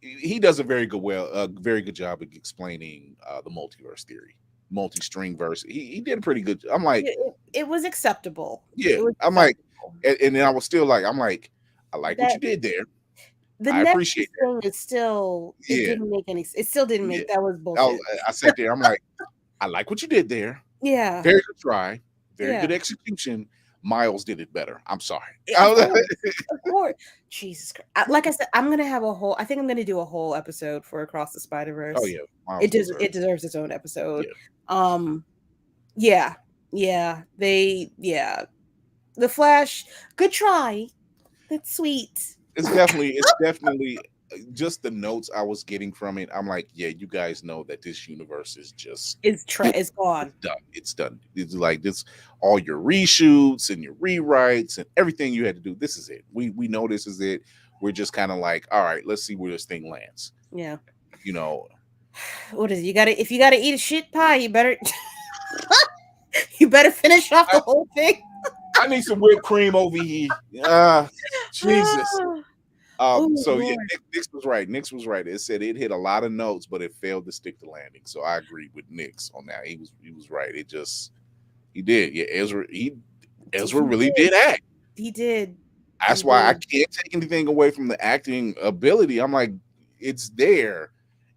he does a very good job of explaining the multiverse theory, multi-string verse. He did a pretty good. I'm like, it was acceptable. yeah. It was I'm like, and then I was still like, I'm like, I like what you did there. The I appreciate thing is still it didn't make any. It still didn't make that was bullshit. I sat there. I'm like, I like what you did there. Yeah, very good try, very good execution. Miles did it better. I'm sorry. Of course. Jesus Christ. Like I said, I'm gonna have I think I'm gonna do a whole episode for Across the Spider-Verse. Oh yeah, Miles it deserves its own episode. Yeah. The Flash. Good try. That's sweet. It's definitely just the notes I was getting from it. I'm like, yeah, you guys know that this universe is just it's gone. It's done. It's like this, all your reshoots and your rewrites and everything you had to do. This is it. We know this is it. We're just kind of like, all right, let's see where this thing lands. Yeah. You know, what is it? If you gotta eat a shit pie, you better finish off the whole thing. I need some whipped cream over here. Jesus. So yeah, Nix was right. Nix was right. It said it hit a lot of notes, but it failed to stick the landing. So I agree with Nix on that. He was right. He did. Yeah, Ezra really did act. He did. That's why I can't take anything away from the acting ability. I'm like, it's there.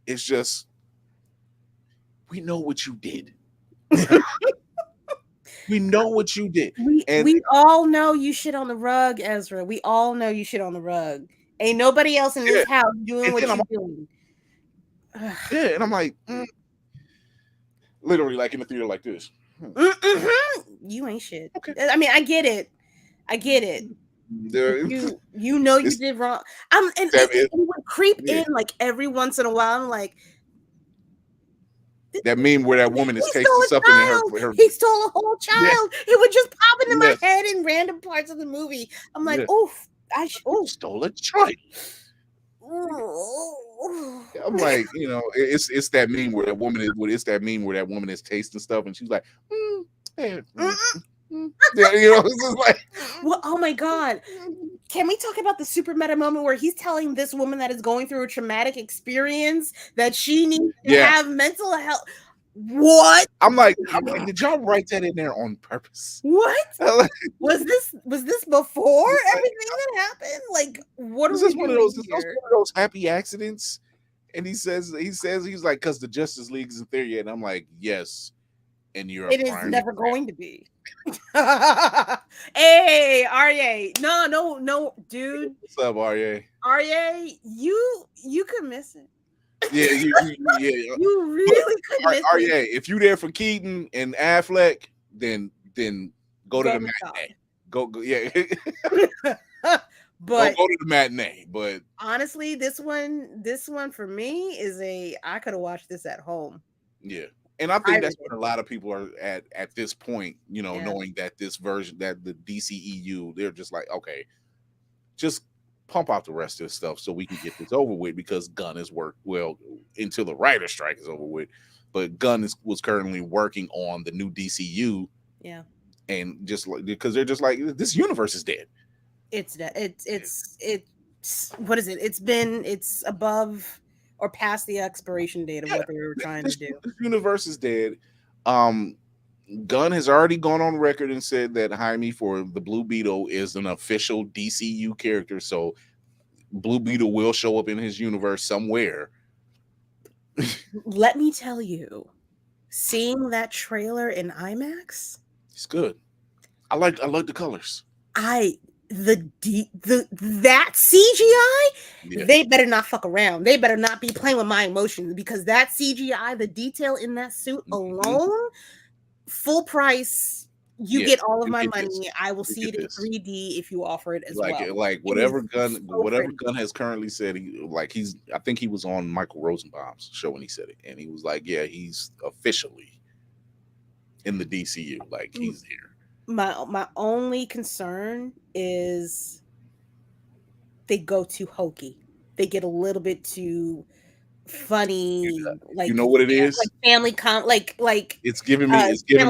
It's just we know what you did. We know what you did. We all know you shit on the rug, Ezra. We all know you shit on the rug. Ain't nobody else in this house doing what you're doing. Yeah, and I'm like, literally like in the theater like this. You ain't shit. Okay. I mean, I get it. You know you did wrong. And it would creep in like every once in a while. I'm like, that meme where that woman is tasting something in her. He stole a whole child. It would just pop into my head in random parts of the movie. I'm like, oof. Stole a child. I'm like, it's that meme where that woman is. It's that meme where that woman is tasting stuff, and she's like, it's just like, well, oh my god. Can we talk about the super meta moment where he's telling this woman that is going through a traumatic experience that she needs to have mental health? What? I'm like, did y'all write that in there on purpose? What? was this before everything that happened? Like, what is this one of those happy accidents? And he says he's like, because the Justice League isn't there yet. And I'm like, yes. And it is never going to be. Hey, Arye. No, dude. What's up, Arye? Arye, you could miss it. Yeah, you really could miss it. Arye, if you there for Keaton and Affleck, then go to the matinee. Go, yeah. But go to the matinee. But honestly, this one for me is I could have watched this at home. Yeah. And I think that's where a lot of people are at this point, knowing that this version, that the DCEU, they're just like, okay, just pump out the rest of this stuff so we can get this over with, because Gunn has worked well until the writer's strike is over with. But Gunn was currently working on the new DCU. Yeah. And just like, because they're just like, this universe is dead. It's dead. It's what is it? It's above or past the expiration date of what they were trying to do. This universe is dead. Gunn has already gone on record and said that Jaime for the Blue Beetle is an official DCU character. So Blue Beetle will show up in his universe somewhere. Let me tell you, seeing that trailer in IMAX, it's good. I like the colors. That CGI, they better not fuck around. They better not be playing with my emotions, because that CGI, the detail in that suit alone, full price, You get all of my get money. this. I will You see get it in this. 3D if you offer it as Like well. whatever It is whatever pretty. Gunn has currently said, I think he was on Michael Rosenbaum's show when he said it, and he was like, yeah, he's officially in the DCU, like he's here. My only concern is they go too hokey. They get a little bit too funny, You know what it like is? family It's giving me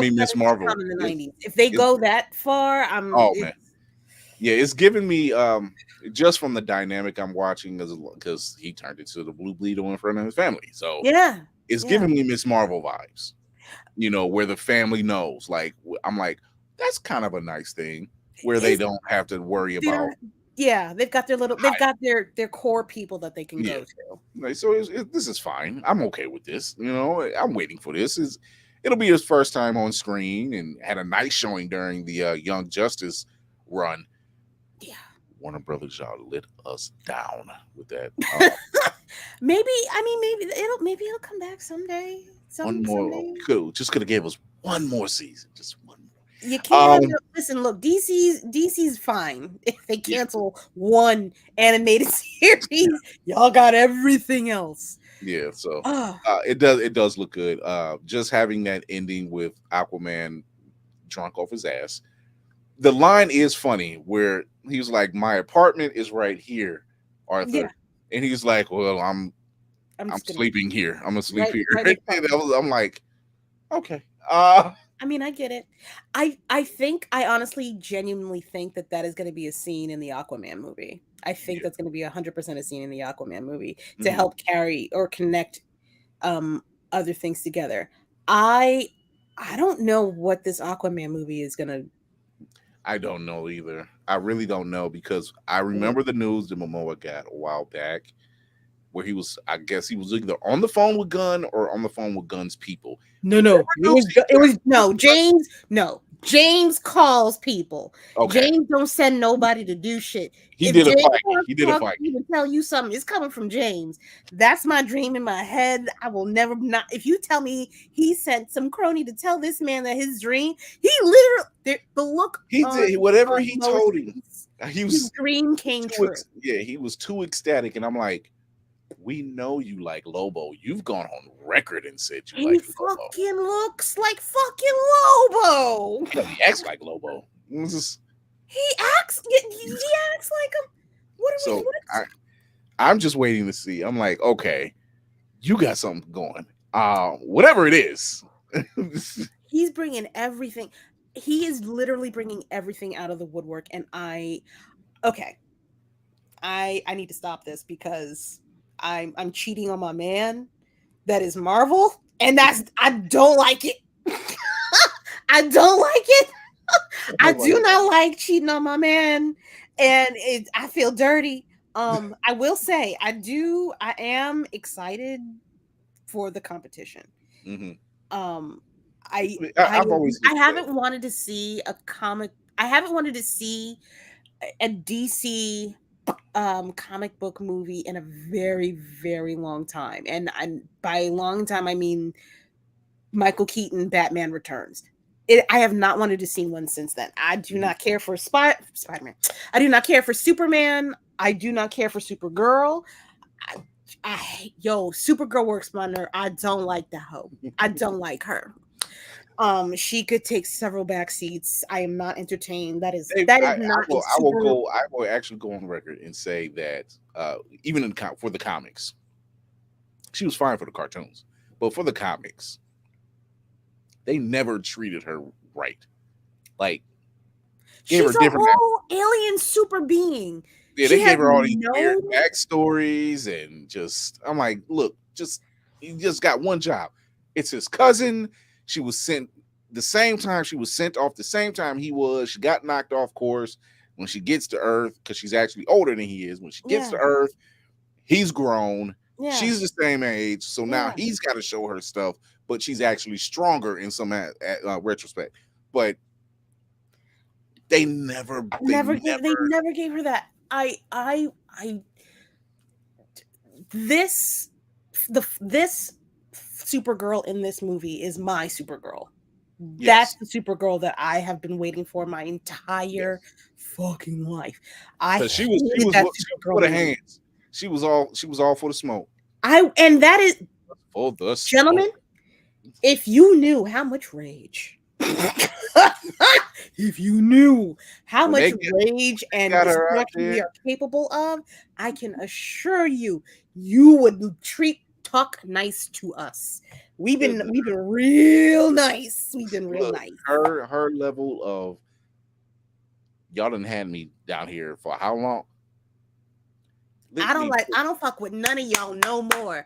Miss sitcom Marvel. in the 90s. If they It's go that far, oh man, yeah, it's giving me just from the dynamic I'm watching because he turned into the Blue Beetle in front of his family, so yeah. it's giving me Miss Marvel vibes. You know, where the family knows. Like I'm like, that's kind of a nice thing where they don't have to worry about. Yeah, they've got their core people that they can go to. Like, so this is fine. I'm okay with this. You know, I'm waiting for this. It'll be his first time on screen and had a nice showing during the Young Justice run. Yeah, Warner Brothers, y'all lit us down with that. maybe it'll come back someday. One more Someday. could have gave us one more season, just one more. You can't listen. Look, DC's fine if they cancel one animated series. Y'all got everything else. Yeah, so it does look good. Just having that ending with Aquaman drunk off his ass. The line is funny where he was like, "My apartment is right here, Arthur," and he's like, "Well, I'm sleeping here. I'm gonna sleep here." Right, I'm like, okay. I mean, I get it. I honestly genuinely think that is going to be a scene in the Aquaman movie. I think that's going to be 100% a scene in the Aquaman movie to help carry or connect other things together. I don't know what this Aquaman movie is going to. I don't know either. I really don't know because I remember the news that Momoa got a while back where I guess he was either on the phone with Gunn or on the phone with Gunn's people. No. James calls people. Okay. James don't send nobody to do shit. He did a fight. To tell you something, it's coming from James. That's my dream in my head. I will never not. If you tell me he sent some crony to tell this man that his dream, he literally the look he did whatever he told him. His dream came true. Yeah, he was too ecstatic, and I'm like, we know you like Lobo. You've gone on record and said you like Lobo. He fucking looks like fucking Lobo. No, he acts like Lobo. He acts like him. So I'm just waiting to see. I'm like, okay, you got something going. Whatever it is. He's bringing everything. He is literally bringing everything out of the woodwork, and I need to stop this because I'm cheating on my man. That is Marvel, and I don't like it. I don't like it. I do not like cheating on my man, and I feel dirty. I will say I am excited for the competition. Mm-hmm. I haven't wanted to see a comic. I haven't wanted to see a DC comic book movie in a very, very long time. And by long time, I mean Michael Keaton, Batman Returns. I have not wanted to see one since then. I do not care for Spider-Man. I do not care for Superman. I do not care for Supergirl. Supergirl works my nerve. I don't like that hoe. I don't like her. She could take several back seats. I am not entertained. I will actually go on record and say that even for the comics, she was fine for the cartoons, but for the comics, they never treated her right. Like, she's a whole alien super being. Yeah, they gave her all these weird backstories and I'm like, look, you just got one job. It's his cousin. She was sent the same time she was sent off the same time he was. She got knocked off course when she gets to Earth because she's actually older than he is. When she gets to Earth, he's grown. Yeah. She's the same age. So now he's got to show her stuff, but she's actually stronger in some retrospect. But they never gave her that. This Supergirl in this movie is my Supergirl. That's the Supergirl that I have been waiting for my entire fucking life. I she was that Supergirl for the hands. She was all for the smoke. And that is for the gentlemen, smoke. If you knew how much rage, if you knew how much rage and destruction we are capable of, I can assure you, you would talk nice to us. We've been real nice. We've been real nice. Her level of y'all done had me down here for how long? I don't fuck with none of y'all no more.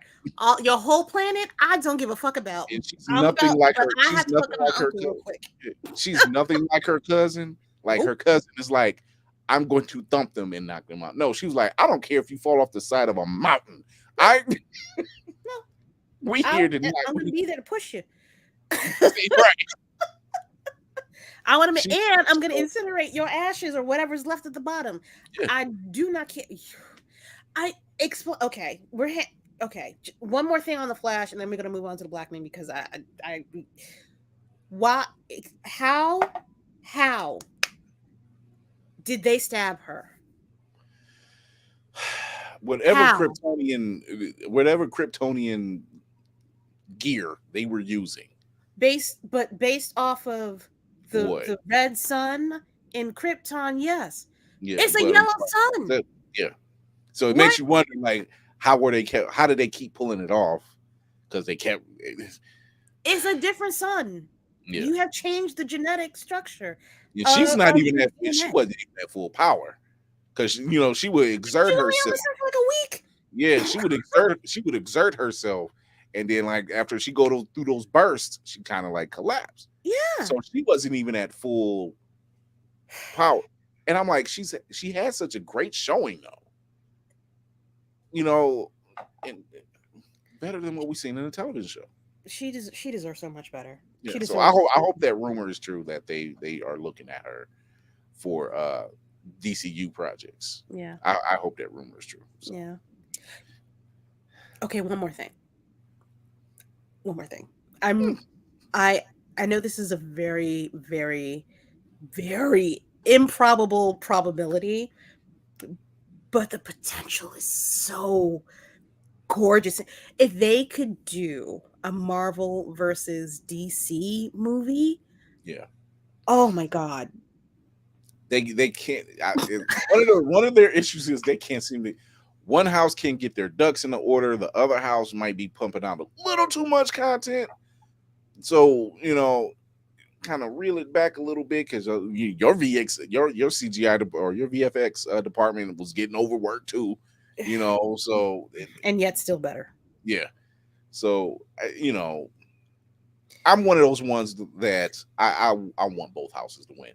Your whole planet, I don't give a fuck about. And she's nothing like her. She's nothing like her cousin. She's nothing like her cousin. Like her cousin is like, I'm going to thump them and knock them out. No, she was like, I don't care if you fall off the side of a mountain. We here tonight. I'm gonna be there to push you. Right. I want to, and I'm gonna incinerate your ashes or whatever's left at the bottom. Yeah. I do not care. Okay, okay. One more thing on the Flash, and then we're gonna move on to the Blackening because how did they stab her? Whatever Kryptonian gear they were using, based off of the red sun in Krypton, yes, yeah, it's a yellow sun. So it makes you wonder, like, how did they keep pulling it off? Because they kept. It's a different sun. Yeah. You have changed the genetic structure. Yeah, she's not even at. She wasn't even at full power, because she would exert herself for like a week. Yeah, she would exert herself, and then like after she go through those bursts, she kind of like collapsed. Yeah. So she wasn't even at full power, and I'm like, she had such a great showing though. And better than what we've seen in the television show. She deserves so much better. Yeah, so I hope that rumor is true that they are looking at her for DCU projects. Yeah, I hope that rumor is true. So. Yeah. Okay, one more thing. I know this is a very, very, very improbable probability, but the potential is so gorgeous. If they could do a Marvel versus DC movie, yeah. Oh my God. They can't. One of their issues is they can't seem to. One house can't get their ducks in the order. The other house might be pumping out a little too much content. So kind of reel it back a little bit because your CGI or your VFX department was getting overworked too. So and yet still better. Yeah. So I'm one of those ones that I want both houses to win.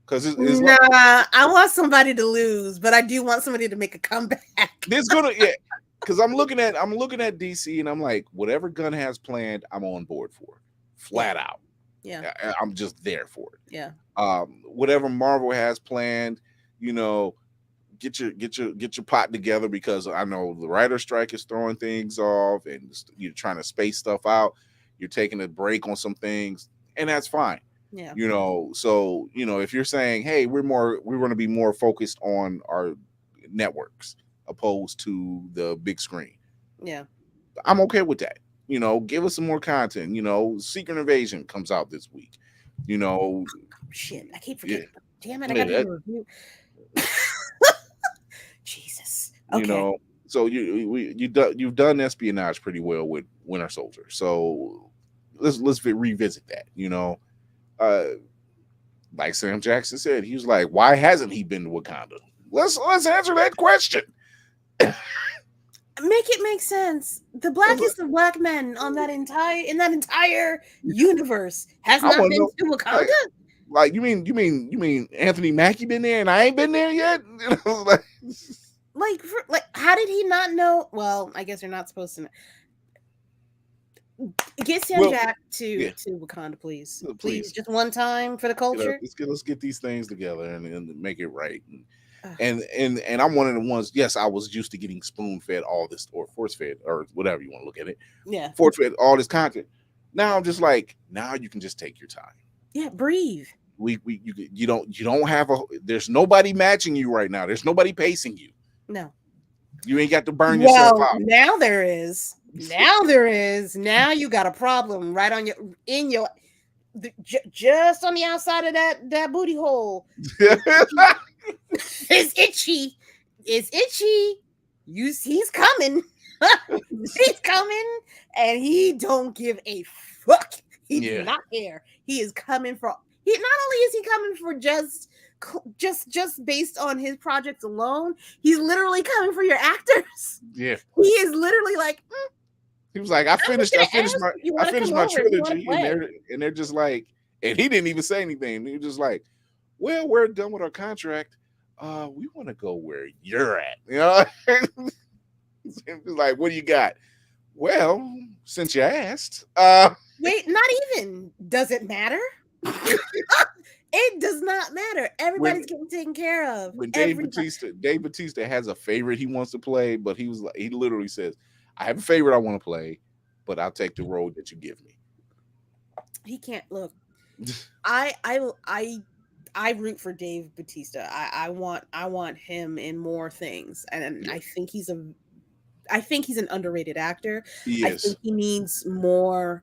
Because I want somebody to lose, but I do want somebody to make a comeback. Because I'm looking at DC and I'm like, whatever Gunn has planned, I'm on board for, flat out. Yeah, I'm just there for it. Yeah. Whatever Marvel has planned, get your pot together, because I know the writer strike is throwing things off and you're trying to space stuff out. You're taking a break on some things, and that's fine. Yeah. So if you're saying, hey, we're going to be more focused on our networks opposed to the big screen. Yeah. I'm okay with that. Give us some more content. Secret Invasion comes out this week. Shit, I keep forgetting. Yeah. Damn it, I got to review. Jesus. Okay. So you've done espionage pretty well with Winter Soldier. So let's revisit that. Like Sam Jackson said, he was like, why hasn't he been to Wakanda? Let's answer that question. Make it make sense. The blackest of black men in that entire universe has not been to Wakanda. Like you mean Anthony Mackie been there and I ain't been there yet? like how did he not know? Well, I guess you're not supposed to know. Get Sam Jack to Wakanda, please. Please, just one time for the culture. Let's get these things together and make it right. And I'm one of the ones. Yes, I was used to getting spoon fed all this, or force fed, or whatever you want to look at it. Yeah, force fed all this content. Now I'm just like, now you can just take your time. Yeah, breathe. You don't have there's nobody matching you right now. There's nobody pacing you. No. You ain't got to burn yourself out. Now there is. Now there is. Now you got a problem right on just on the outside of that booty hole. It's itchy. It's itchy. He's coming. He's coming, and he don't give a fuck. He does not care. He is coming for. Not only is he coming for just based on his projects alone, he's literally coming for your actors. Yeah, he is literally like. He was like, I finished my trilogy, and they're just like, and he didn't even say anything. He was just like, well, we're done with our contract. We want to go where you're at. You know, like, what do you got? Well, since you asked, wait, not even. Does it matter? It does not matter. Everybody's getting taken care of. When Dave Bautista has a favorite he wants to play, but he literally says, I have a favorite I want to play, but I'll take the role that you give me. He can't look. I root for Dave Bautista. I want him in more things, and I think he's an underrated actor. I think he needs more.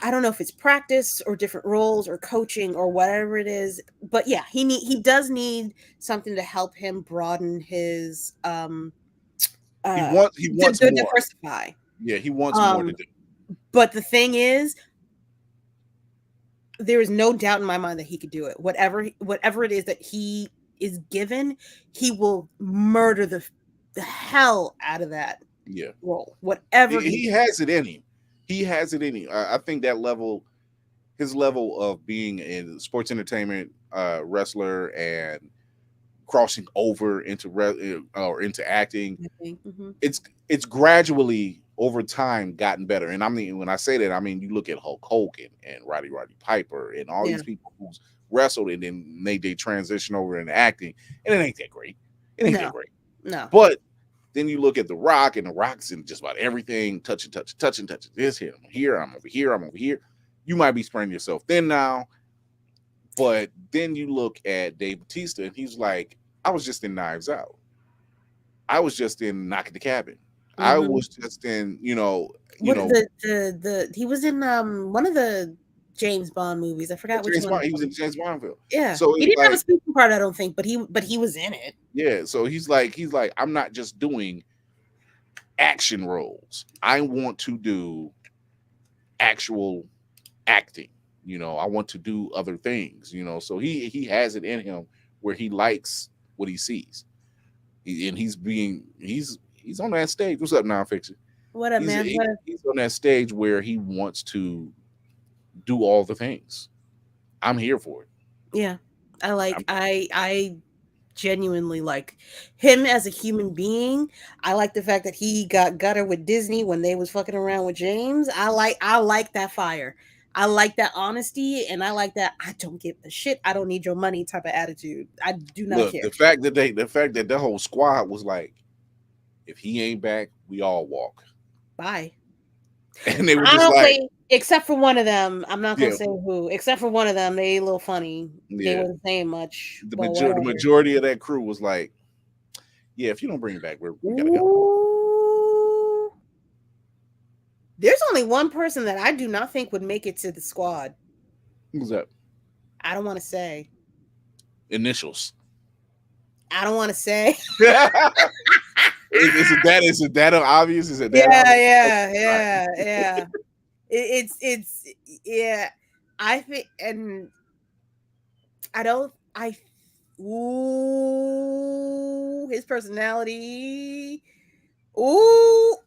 I don't know if it's practice or different roles or coaching or whatever it is, but yeah, he does need something to help him broaden his he wants to more. diversify. Yeah, he wants more to do. But the thing is, there is no doubt in my mind that he could do it. Whatever it is that he is given, he will murder the hell out of that role. Whatever he has it in him. He has it in him. I think that his level of being a sports entertainment wrestler and crossing over into acting, it's gradually over time gotten better. And I mean, when I say that, I mean, you look at Hulk Hogan and Roddy Piper and all these people who's wrestled and then they transition over into acting, and it ain't that great. It ain't that great. No. But then you look at The Rock, and The Rock's in just about everything, touching. This here, I'm here, I'm over here. You might be spreading yourself thin now, but then you look at Dave Bautista, and he's like, I was just in Knives Out. I was just in Knock at the Cabin. I was just in, he was in one of the James Bond movies. I forgot which one. He was in James Bond film. Yeah. So he didn't have a speaking part, I don't think, but he was in it. Yeah. So he's like, I'm not just doing action roles. I want to do actual acting. I want to do other things. So he has it in him where he likes what he sees. He's on that stage. What's up, Nonfiction? What up, man? He's on that stage where he wants to do all the things. I'm here for it. Yeah. I genuinely like him as a human being. I like the fact that he got gutter with Disney when they was fucking around with James. I like that fire. I like that honesty, and I like that I don't give a shit. I don't need your money type of attitude. I do not care. The fact that the whole squad was like, if he ain't back, we all walk. Bye. And they were just like, except for one of them, I'm not gonna say who. Except for one of them, they a little funny. They weren't saying much. The majority of that crew was like, yeah, if you don't bring it back, we gotta go. There's only one person that I do not think would make it to the squad. Who's that? I don't want to say. Initials. I don't want to say. Is it that obvious? Is it that yeah. It's yeah. I think, and his personality. Ooh.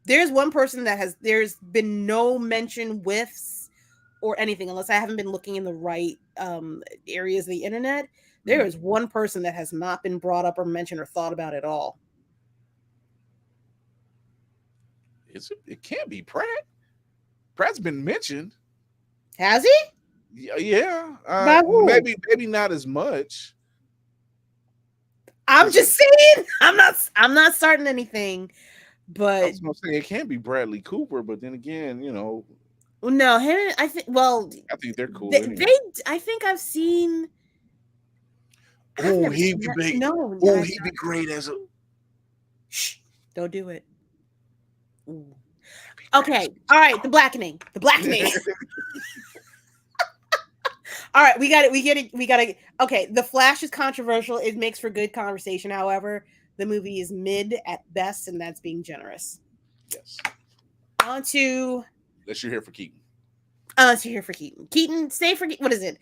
There's one person there's been no mention with or anything, unless I haven't been looking in the right areas of the internet. There is one person that has not been brought up or mentioned or thought about at all. It can't be Pratt. Pratt's been mentioned. Has he? Yeah. Maybe not as much. I'm just saying. I'm not starting anything. I But was gonna say it can't be Bradley Cooper, but then again, no, him. I think. Well, I think they're cool anyway. I think I've seen. I've Oh, never he'd seen be that. great. No, Oh, I've he'd be not. great as a. Shh, don't do it. Ooh. He'd be great Okay, all right. The Blackening. The Blackening. All right, we got it. We got it. Okay, The Flash is controversial. It makes for good conversation. However, the movie is mid at best, and that's being generous. Yes. On to Unless you're here for Keaton. unless you're here for Keaton. Keaton, stay for what is it?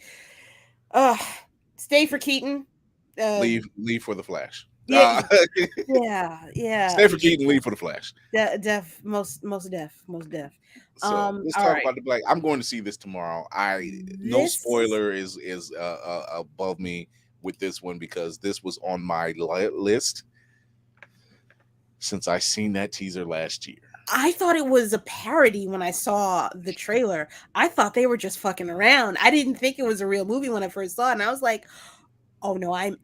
Stay for Keaton. Leave for the Flash. Yeah, yeah. Stay for Keaton. Leave for the Flash. Most deaf. So let's All talk right. about the Black. I'm going to see this tomorrow. No This spoiler is above me with this one because this was on my list since I seen that teaser last year. I thought it was a parody when I saw the trailer. I thought they were just fucking around. I didn't think it was a real movie when I first saw it, and I was like, "Oh no, I'm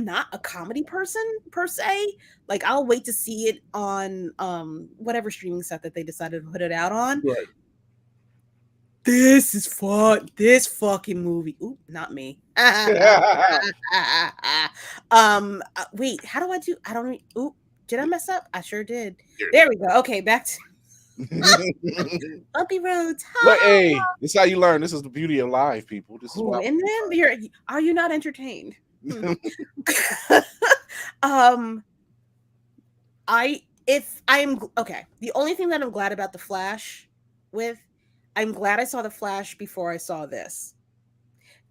not a comedy person per se. Like I'll wait to see it on whatever streaming set that they decided to put it out on. Right. This is fun. This fucking movie. Ooh, not me. Wait, how do I do? I don't. Ooh, did I mess up? I sure did. There we go. Okay, back to bumpy roads. But hey, this is how you learn. This is the beauty of live, people. This is Ooh, why. and then are you not entertained? I'm okay. The only thing that I'm glad about the Flash I'm glad I saw the Flash before I saw this.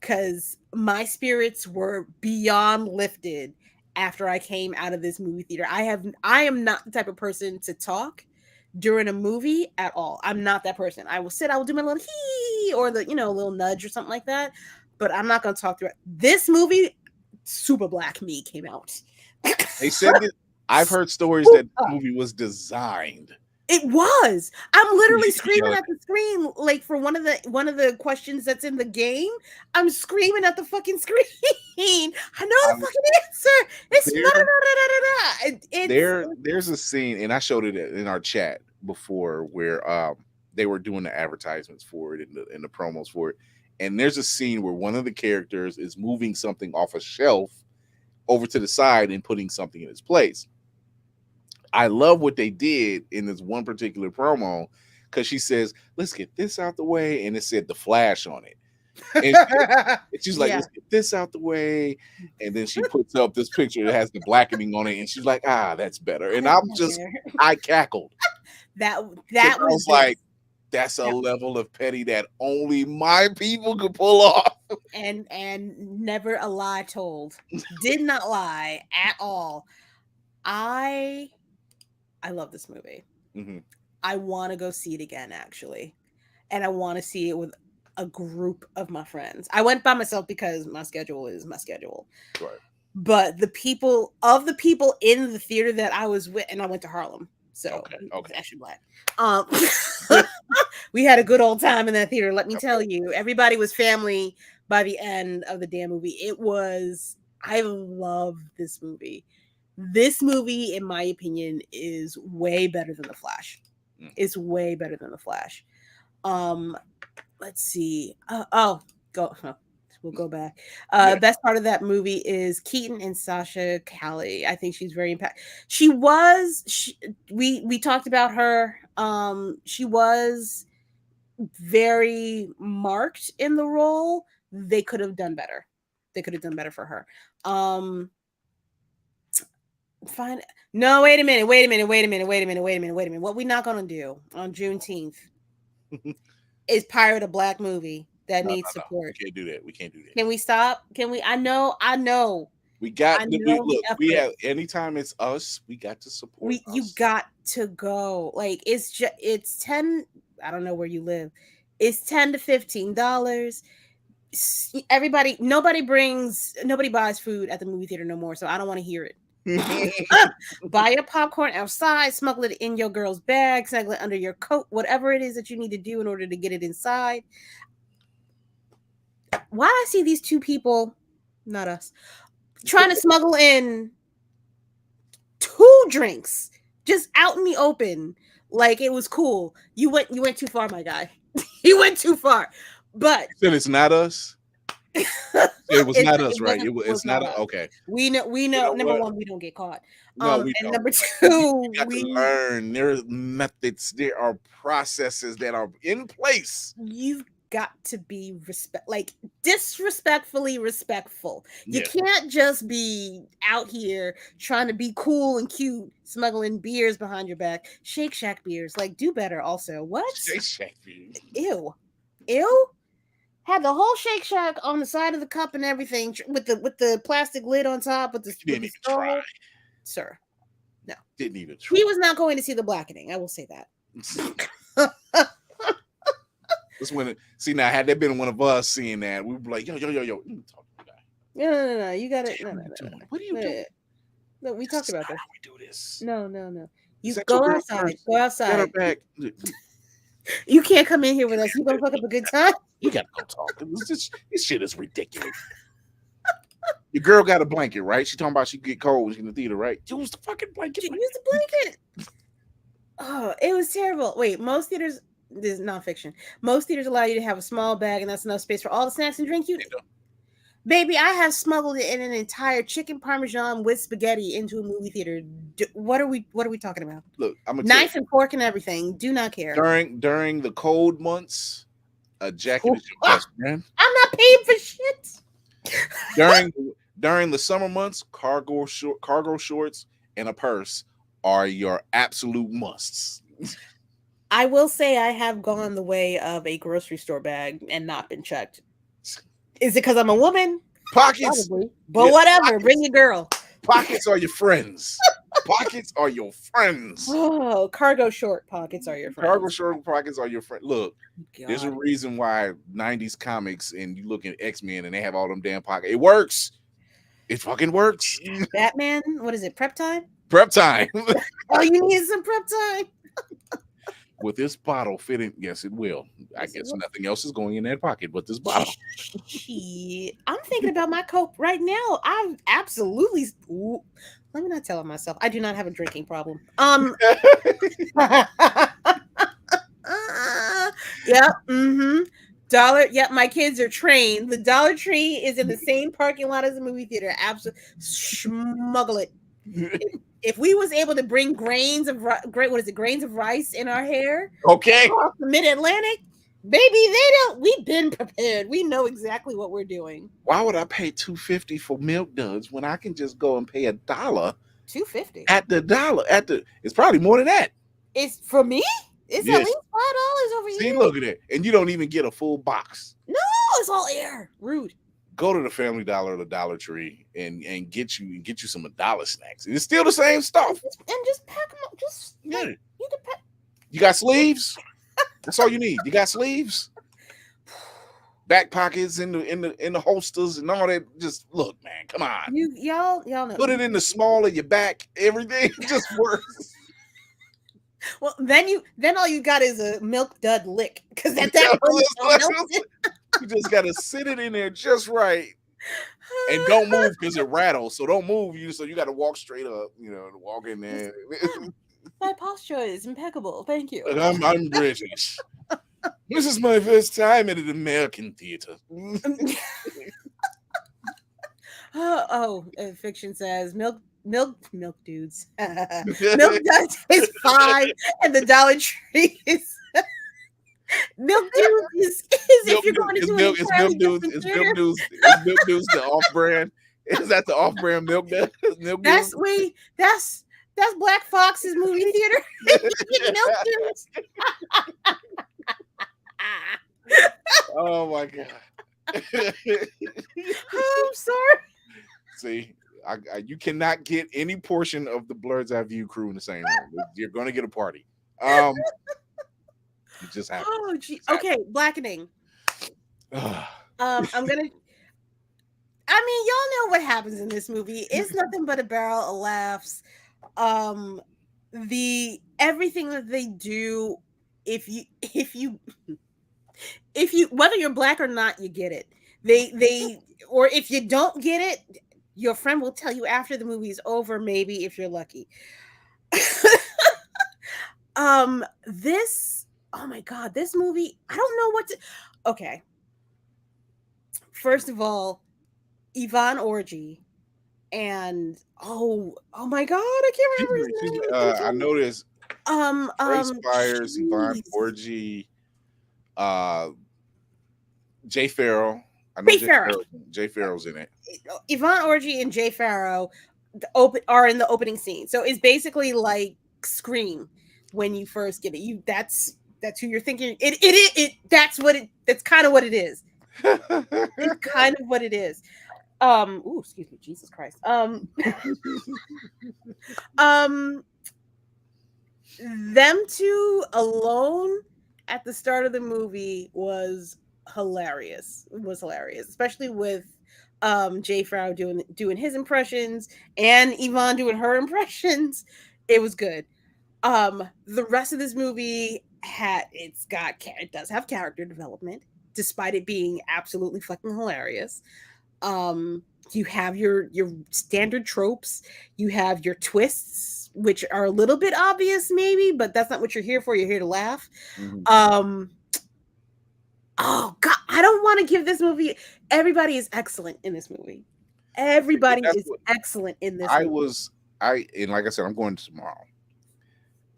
Cause my spirits were beyond lifted after I came out of this movie theater. I am not the type of person to talk during a movie at all. I'm not that person. I will do my little hee or a little nudge or something like that. But I'm not gonna talk through it. This movie, super black me came out. They said that I've heard stories that the movie was designed. It was. I'm literally screaming at the screen, like for one of the questions that's in the game. I'm screaming at the fucking screen. I know the fucking answer. It's there's a scene, and I showed it in our chat before where they were doing the advertisements for it and the promos for it. And there's a scene where one of the characters is moving something off a shelf over to the side and putting something in its place. I love what they did in this one particular promo because she says, "Let's get this out the way," and it said the Flash on it. And she's like, "Let's get this out the way," and then she puts up this picture that has the blackening on it, and she's like, "That's better." And I cackled. That was like, that's a level of petty that only my people could pull off. And never a lie told. Did not lie at all. I love this movie. Mm-hmm. I want to go see it again, actually. And I want to see it with a group of my friends. I went by myself because my schedule is my schedule. Right. But the people in the theater that I was with, and I went to Harlem. So okay. Actually black. We had a good old time in that theater. Let me tell you, everybody was family by the end of the damn movie. I love this movie. This movie, in my opinion, is way better than The Flash. It's way better than The Flash. Let's see. We'll go back. Best part of that movie is Keaton and Sasha Calle. I think she's very we talked about her. She was very marked in the role. They could have done better. They could have done better for her. Fine. No, wait a minute. What we not gonna do on Juneteenth is pirate a black movie that needs support. We can't do that. Can we stop? Can we? I know. We have anytime it's us, we got to support. You got to go. Like it's 10. I don't know where you live. It's $10 to $15. Nobody buys food at the movie theater no more, so I don't want to hear it. Buy your popcorn outside, smuggle it in your girl's bag, smuggle it under your coat, whatever it is that you need to do in order to get it inside. Why I see these two people, not us, trying to smuggle in 2 drinks just out in the open, like it was cool. You went too far, my guy. You went too far. But You said it's not us. It was not us, right? It's not us. okay. We know. You know number what? one, we don't get caught. No, we And don't. number You two, got to learn. There are methods. There are processes that are in place. You've got to be disrespectfully respectful. You can't just be out here trying to be cool and cute, smuggling beers behind your back. Shake Shack beers, like, do better. Also, what? Shake Shack beers. Ew. Had the whole Shake Shack on the side of the cup and everything with the plastic lid on top. With the you didn't even try, sir. No, didn't even try. He was not going to see The Blackening. I will say that. That's when now had there been one of us seeing that, we would be like, yo. No. You got it. No. What are you doing? No, we talked about this. How we do this? No. You go outside. Go outside. Get her back. You can't come in here with us. You gonna fuck up a good time? We gotta go talk. This shit is ridiculous. Your girl got a blanket, right? She talking about she get cold when she in the theater, right? Use the fucking blanket. Use the blanket. Oh, it was terrible. Wait, most theaters, this is nonfiction. Most theaters allow you to have a small bag, and that's enough space for all the snacks and drink you. Baby, I have smuggled in an entire chicken parmesan with spaghetti into a movie theater. What are we talking about? Look, I'm a knife and fork and everything. Do not care. During the cold months, a jacket is your best friend. I'm not paying for shit. During the summer months, cargo shorts and a purse are your absolute musts. I will say I have gone the way of a grocery store bag and not been checked. Is it because I'm a woman? Pockets. Probably. But whatever. Pockets. Bring your girl. Pockets are your friends. Pockets are your friends. Oh, cargo short pockets are your friends. Cargo short pockets are your friend. Look, there's a reason why 90s comics and you look at X-Men and they have all them damn pockets. It works. It fucking works. Batman, what is it? Prep time? Prep time. All you need is some prep time. With this bottle fitting, yes, it will. I guess nothing else is going in that pocket but this bottle. I'm thinking about my coat right now. I'm absolutely. Let me not tell myself. I do not have a drinking problem. Yeah. Dollar. Yep. My kids are trained. The Dollar Tree is in the same parking lot as the movie theater. Absolutely. Smuggle it. If we was able to bring grains of rice in our hair, okay, across the Mid-Atlantic, baby, they don't. We've been prepared. We know exactly what we're doing. Why would I pay $2.50 for Milk Duds when I can just go and pay $1? $2.50 at the dollar. It's probably more than that. It's for me. It's at least $5 over here. See, look at it, and you don't even get a full box. No, it's all air. Rude. Go to the Family Dollar or the Dollar Tree and get you some $1 snacks. It's still the same stuff. And just pack them up. Just you can pack. You got sleeves. That's all you need. You got sleeves, back pockets in the holsters and all that. Just look, man. Come on. Y'all know. Put it in the small of your back. Everything just works. Well, then all you got is a Milk Dud lick because at that point you just gotta sit it in there just right, and don't move because it rattles. So don't move. So you got to walk straight up. Walk in there. My posture is impeccable. Thank you. I'm British. This is my first time at an American theater. Fiction says milk dudes. Milk Duds is $5 and the Dollar Tree is Milk Dudes is if you're going to do it. It's Milk Dudes the off-brand. Is that the off-brand Milk Dudes? That's Black Fox's movie theater. Milk Dudes. Oh my god. I'm sorry. See, you cannot get any portion of the Blerds Eye View crew in the same room. You're going to get a party. It just happened. Oh, gee. Okay, Blackening. I'm gonna. I mean, y'all know what happens in this movie. It's nothing but a barrel of laughs. Everything that they do, if you whether you're black or not, you get it. They or if you don't get it, your friend will tell you after the movie is over, maybe if you're lucky. This, oh my god, this movie, I don't know what to. Okay, first of all, Yvonne Orgy and oh my god, I can't remember his Excuse me. name. I noticed Trace Spires, Yvonne Jeez. Orgy, uh, Jay Farrell. I know Jay Farrell. Jay Farrell's in it. Yvonne Orgy and Jay Farrow are in the opening scene. So it's basically like Scream when you first get it. That's who you're thinking. That's kind of what it is. It's kind of what it is. Excuse me, Jesus Christ. Them two alone at the start of the movie was hilarious. It was hilarious, especially with Jay Farrow doing his impressions and Yvonne doing her impressions. It was good. The rest of this movie it does have character development, despite it being absolutely fucking hilarious. You have your standard tropes, you have your twists, which are a little bit obvious maybe, but that's not what you're here for. You're here to laugh. Oh god, I don't want to give this movie. Everybody is excellent in this movie. Everybody is excellent in this movie. And like I said, I'm going tomorrow.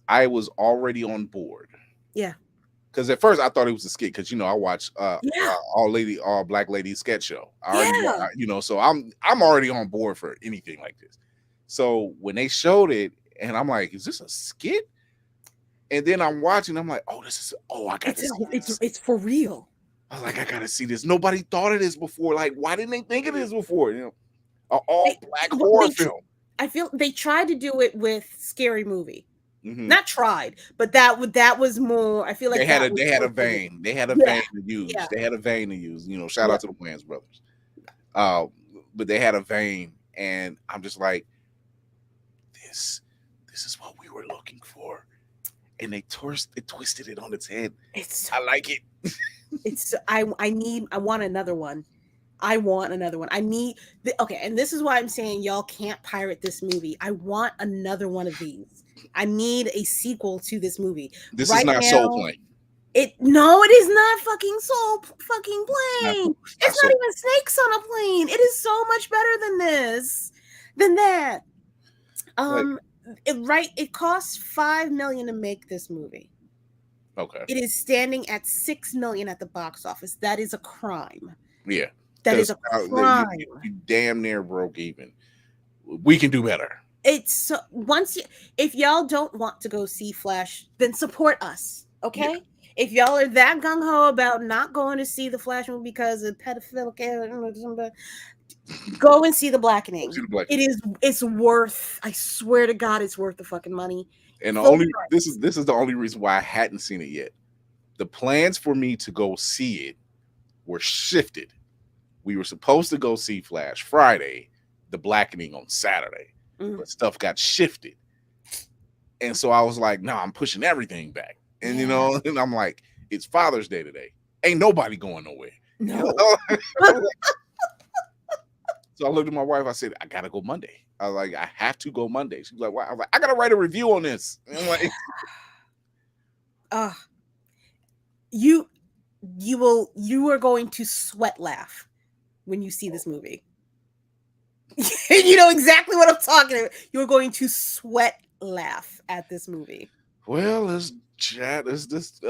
I was already on board. Yeah. Because at first I thought it was a skit, because I watch all black lady sketch show. I already, so I'm already on board for anything like this. So when they showed it, and I'm like, is this a skit? And then I'm watching, I'm like, I got this. It's for real. I was like, I gotta see this. Nobody thought of this before. Like, why didn't they think of this before? An all black horror film. I feel they tried to do it with Scary Movie. Mm-hmm. Not tried, but that was more. I feel like they had a vein. They had a vein to use. Yeah. They had a vein to use. Shout out to the Wayans brothers. But they had a vein, and I'm just like, this is what we were looking for, and they twisted it on its head. I like it. I want another one. I want another one. Okay, and this is why I'm saying y'all can't pirate this movie. I want another one of these. I need a sequel to this movie. This is not Soul Plane. It is not fucking Soul fucking Plane. It's not even snakes on a plane. It is so much better than that. It costs $5 million to make this movie. Okay. It is standing at $6 million at the box office. That is a crime. Yeah. That is a crime. You damn near broke even. We can do better. It's if y'all don't want to go see Flash, then support us, okay? Yeah. If y'all are that gung-ho about not going to see the Flash movie because of pedophilic, go and see the Blackening. It's worth, I swear to God, it's worth the fucking money. And this is the only reason why I hadn't seen it yet. The plans for me to go see it were shifted. We were supposed to go see Flash Friday, the Blackening on Saturday. But stuff got shifted. And so I was like, no, I'm pushing everything back. And and I'm like, it's Father's Day today. Ain't nobody going nowhere. No. So I looked at my wife, I said, I gotta go Monday. I was like, I have to go Monday. She was like, why? I was like, I gotta write a review on this. And I'm like, you are going to sweat laugh when you see this movie. You know exactly what I'm talking about. You're going to sweat laugh at this movie. Well, let's chat. Let's just.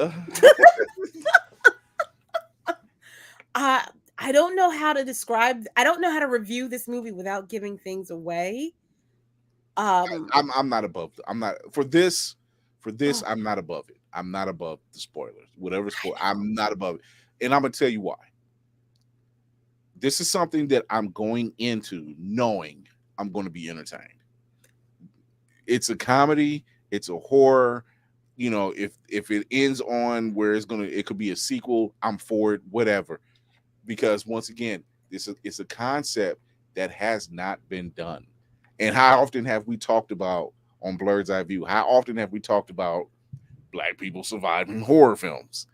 I don't know how to describe. I don't know how to review this movie without giving things away. I'm not above. I'm not for this. For this, I'm not above it. I'm not above the spoilers. Whatever spoiler, I'm not above it, and I'm gonna tell you why. This is something that I'm going into knowing I'm going to be entertained. It's a comedy. It's a horror. If it ends on where it could be a sequel, I'm for it, whatever. Because once again, it's a concept that has not been done. And how often have we talked about on Blerd's Eye View? How often have we talked about black people surviving horror films?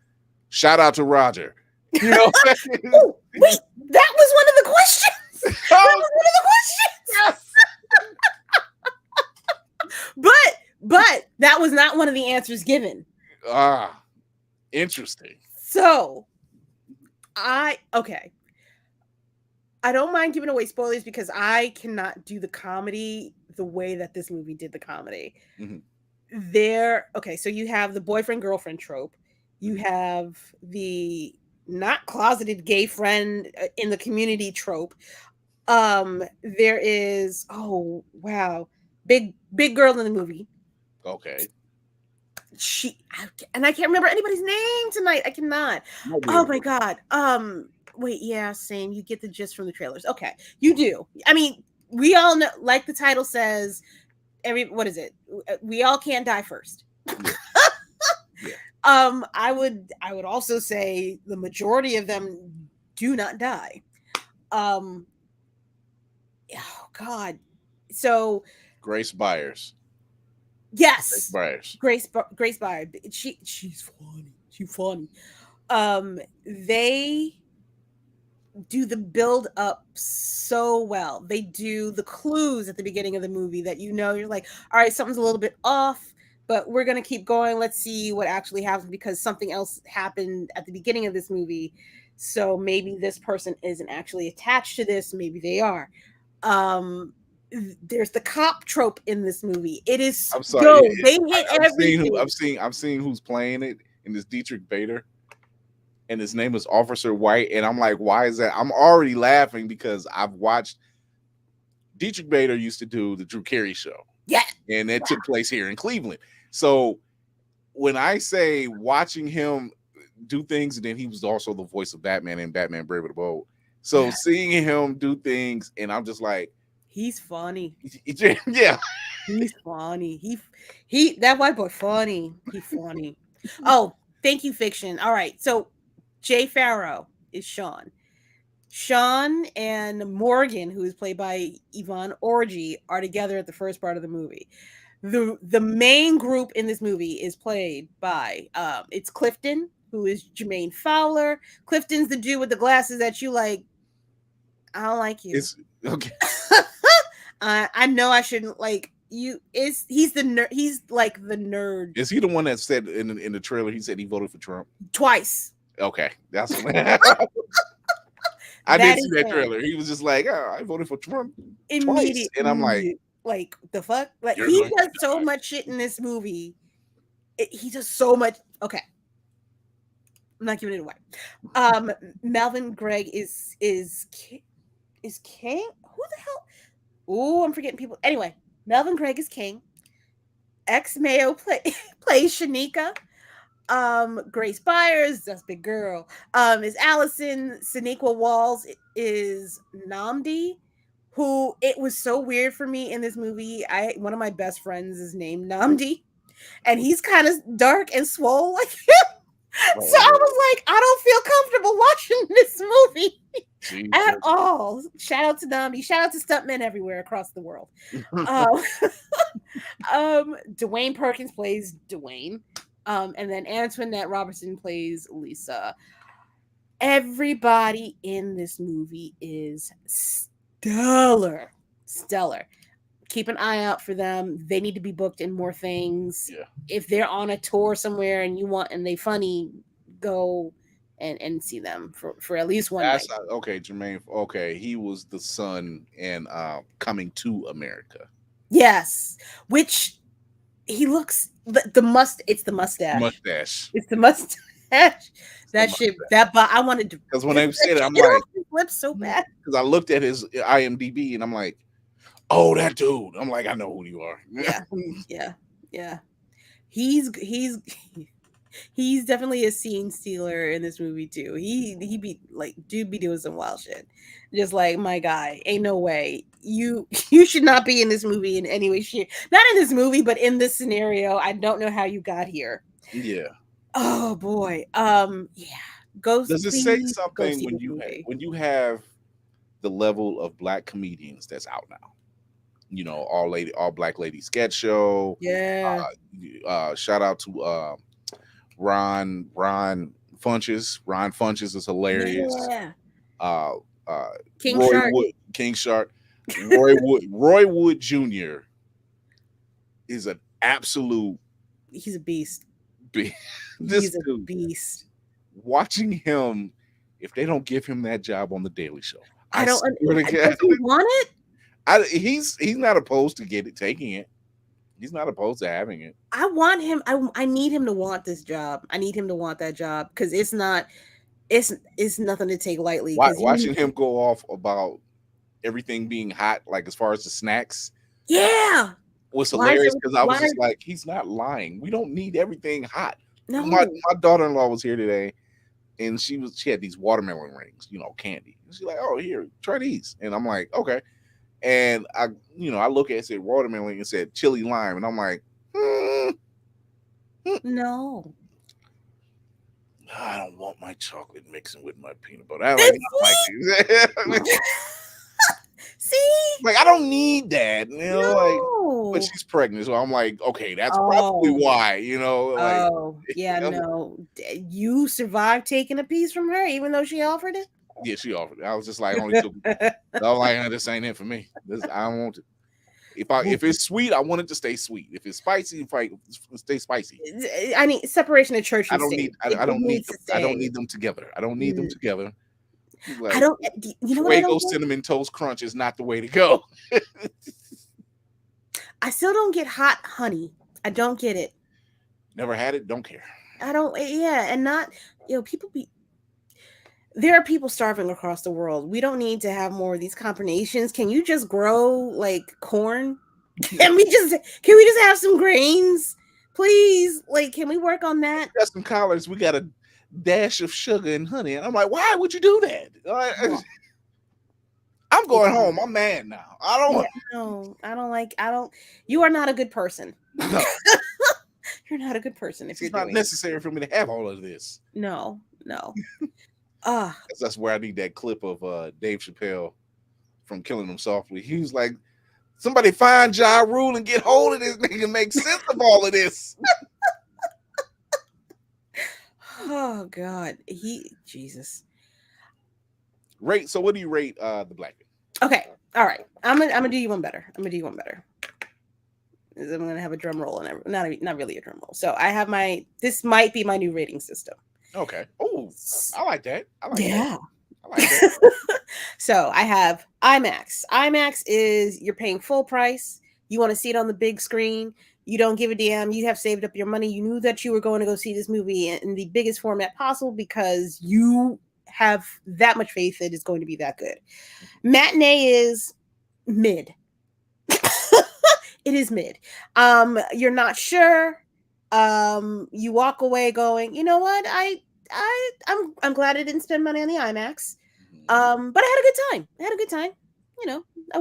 Shout out to Roger. Wait, that was one of the questions. That was one of the questions. Yes. That was not one of the answers given. Interesting. So, okay. I don't mind giving away spoilers because I cannot do the comedy the way that this movie did the comedy. Okay, so you have the boyfriend girlfriend trope. You have the not closeted gay friend in the community trope. There is big girl in the movie. Okay. And I can't remember anybody's name tonight. I cannot. Oh my god. Wait, yeah, same. You get the gist from the trailers. Okay, you do. I mean, we all know, like the title says, what is it? We all can't die first. Yeah. I would also say the majority of them do not die. Oh God. So Grace Byers. Yes. Grace Byers. She's funny. She's funny. They do the build up so well. They do the clues at the beginning of the movie that you're like, all right, something's a little bit off, but we're gonna keep going. Let's see what actually happens because something else happened at the beginning of this movie. So maybe this person isn't actually attached to this. Maybe they are. There's the cop trope in this movie. It is. I'm sorry. They hit everything. I've seen who's playing it, and it's Dietrich Bader, and his name is Officer White, and I'm like, why is that? I'm already laughing because I've watched. Dietrich Bader used to do the Drew Carey show, and that took place here in Cleveland. So when I say watching him do things, and then he was also the voice of Batman in Batman Brave and the Bold. So seeing him do things, and I'm just like. He's funny. Yeah. He's funny. He that white boy funny. He's funny. Oh, thank you, fiction. All right. So Jay Farrow is Sean. Sean and Morgan, who is played by Yvonne Orji, are together at the first part of the movie. The main group in this movie is played by it's Clifton, who is Jermaine Fowler. Clifton's the dude with the glasses that you like. I don't like you. It's okay. I know I shouldn't like you. He's the nerd? He's like the nerd. Is he the one that said in the trailer he said he voted for Trump twice? Okay, that's what I did see that trailer. He was just like, "Oh, I voted for Trump twice," and I'm like the fuck? Like he does so much shit in this movie. He does so much. Okay, I'm not giving it away. Melvin Gregg is King. Who the hell? Oh, I'm forgetting people. Anyway, Melvin Gregg is King. X Mayo plays Shanika. Grace Byers, that's big girl. Is Allison. Sonequa Walls is Namdi, who it was so weird for me in this movie. One of my best friends is named Namdi, and he's kind of dark and swole like him. So I was like, I don't feel comfortable watching this movie. Jesus. At all. Shout out to Namdi. Shout out to stuntmen everywhere across the world. Dwayne Perkins plays Dwayne. And then Antoinette Robertson plays Lisa. Everybody in this movie is stellar. Keep an eye out for them. They need to be booked in more things. Yeah. If they're on a tour somewhere and they funny, go and see them for at least one night. Okay, Jermaine. Okay, he was the son in Coming to America. Yes, which he looks it's the mustache. It's the mustache. I wanted to, because when I said it, I'm like, lips so bad. Because I looked at his IMDb and I'm like, oh, that dude. I'm like, I know who you are. Yeah. He's definitely a scene stealer in this movie too. He be like, dude be doing some wild shit. Just like, my guy, ain't no way. You should not be in this movie in any way. Not in this movie, but in this scenario. I don't know how you got here. Oh boy. Does it say something when you have the level of black comedians that's out now? You know, all black lady sketch show. Yeah. Shout out to Ron Funches. Ron Funches is hilarious. Yeah. King Shark. Roy Wood Jr. is an absolute he's a beast. This He's a dude, beast. watching him, if they don't give him that job on the Daily Show, I don't. swear to God, Does he want it? he's not opposed to taking it. He's not opposed to having it. I want him. I need him to want this job. I need him to want that job because it's not. It's nothing to take lightly. Watching him go off about everything being hot, like as far as the snacks, yeah, was hilarious because I was just like, he's not lying. We don't need everything hot. No, my daughter-in-law was here today, and she had these watermelon rings, candy. And she's like, "Oh, here, try these," and I'm like, "Okay." And I look at it, said watermelon, and said chili lime, and I'm like, no. I don't want my chocolate mixing with my peanut butter. I don't like it. See, like I don't need that, no. But she's pregnant, so I'm like, okay, that's probably why, No. You survived taking a piece from her, even though she offered it. Yeah, she offered it. I was just like, only took. I was like, this ain't it for me. I don't want it. If it's sweet, I want it to stay sweet. If it's spicy, stay spicy. I need separation of church and state. I don't need them together. I don't need them together. Like, I don't. You know what? Fuego cinnamon toast crunch is not the way to go. I still don't get hot honey. I don't get it. Never had it. Don't care. I don't. Yeah, and not there are people starving across the world. We don't need to have more of these combinations. Can you just grow like corn? Can we just have some grains, please? Like, can we work on that? We got some collards. We got a dash of sugar and honey, and I'm like, why would you do that? I'm going home. I'm mad now. I don't. You are not a good person. No. You're not a good person if it's not necessary for me to have all of this. No. That's where I need that clip of Dave Chappelle from Killing Them Softly. He was like, somebody find Ja Rule and get hold of this nigga and make sense of all of this. Oh God. Jesus. So what do you rate the Blackening? Okay. All right. I'm gonna do you one better. I'm gonna have a drum roll and not really a drum roll. So I have this might be my new rating system. Okay. Oh, I like that. I like that. So I have IMAX. IMAX is you're paying full price. You want to see it on the big screen. You don't give a damn. You have saved up your money. You knew that you were going to go see this movie in the biggest format possible because you have that much faith that it's going to be that good. Matinee is mid. It is mid. You're not sure. You walk away going, you know what? I'm glad I didn't spend money on the IMAX. But I had a good time. I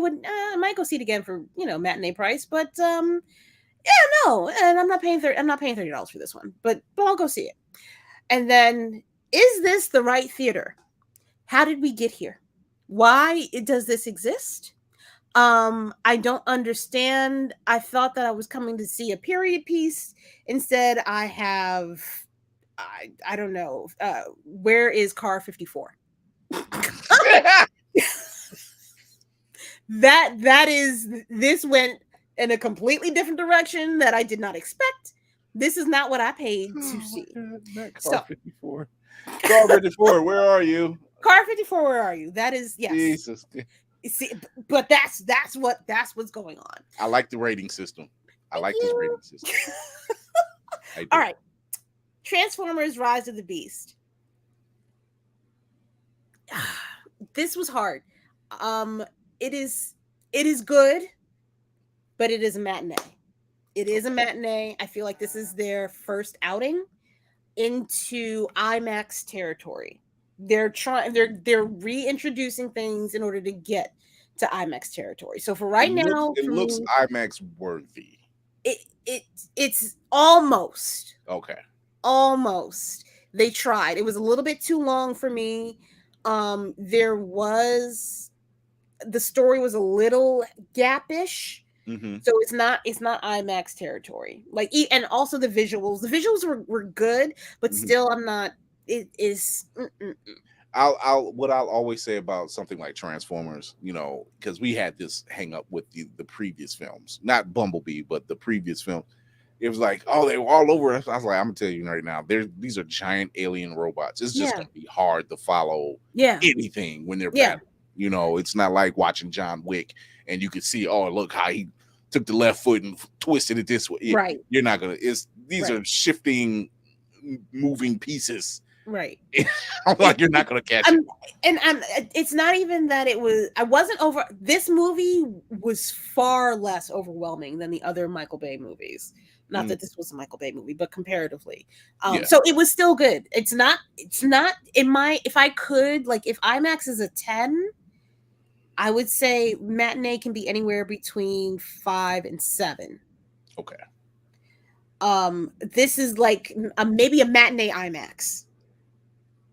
might go see it again for matinee price, but and I'm not paying $30 for this one, but I'll go see it. And then, is this the right theater? How did we get here? Why does this exist? I don't understand. I thought that I was coming to see a period piece. Instead, I have, I don't know. Where is Car 54? This went in a completely different direction that I did not expect. This is not what I paid to see. Car 54. Car 54, where are you? Car 54, where are you? That is, yes. Jesus. See, but that's what's going on. I like the rating system. I like this rating system. All right. Transformers Rise of the Beast. This was hard. It is good, but it is a matinee. I feel like this is their first outing into IMAX territory. They're reintroducing things in order to get to IMAX territory. So for right now, it looks IMAX worthy. It's almost okay. Almost. They tried. It was a little bit too long for me. The story was a little gapish. Mm-hmm. So it's not IMAX territory. Like, and also the visuals. The visuals were good, but still, I'm not. It is. What I'll always say about something like Transformers, because we had this hang up with the previous films, not Bumblebee, but the previous film. it was like, oh, they were all over us. I was like, I'm gonna tell you right now, these are giant alien robots. It's just Yeah. gonna be hard to follow Yeah. anything when they're Yeah. battling. You know, it's not like watching John Wick and you can see, oh, look how he took the left foot and twisted it this way. Right. You're not gonna. These Right. are shifting, moving pieces. Right. I'm like, you're not gonna catch it. And it's not even that it was. I wasn't over. This movie was far less overwhelming than the other Michael Bay movies. Not that this was a Michael Bay movie, but comparatively. So it was still good. It's not in my. If I could, like, if IMAX is a 10, I would say matinee can be anywhere between 5 and 7. Okay. This is like maybe a matinee IMAX.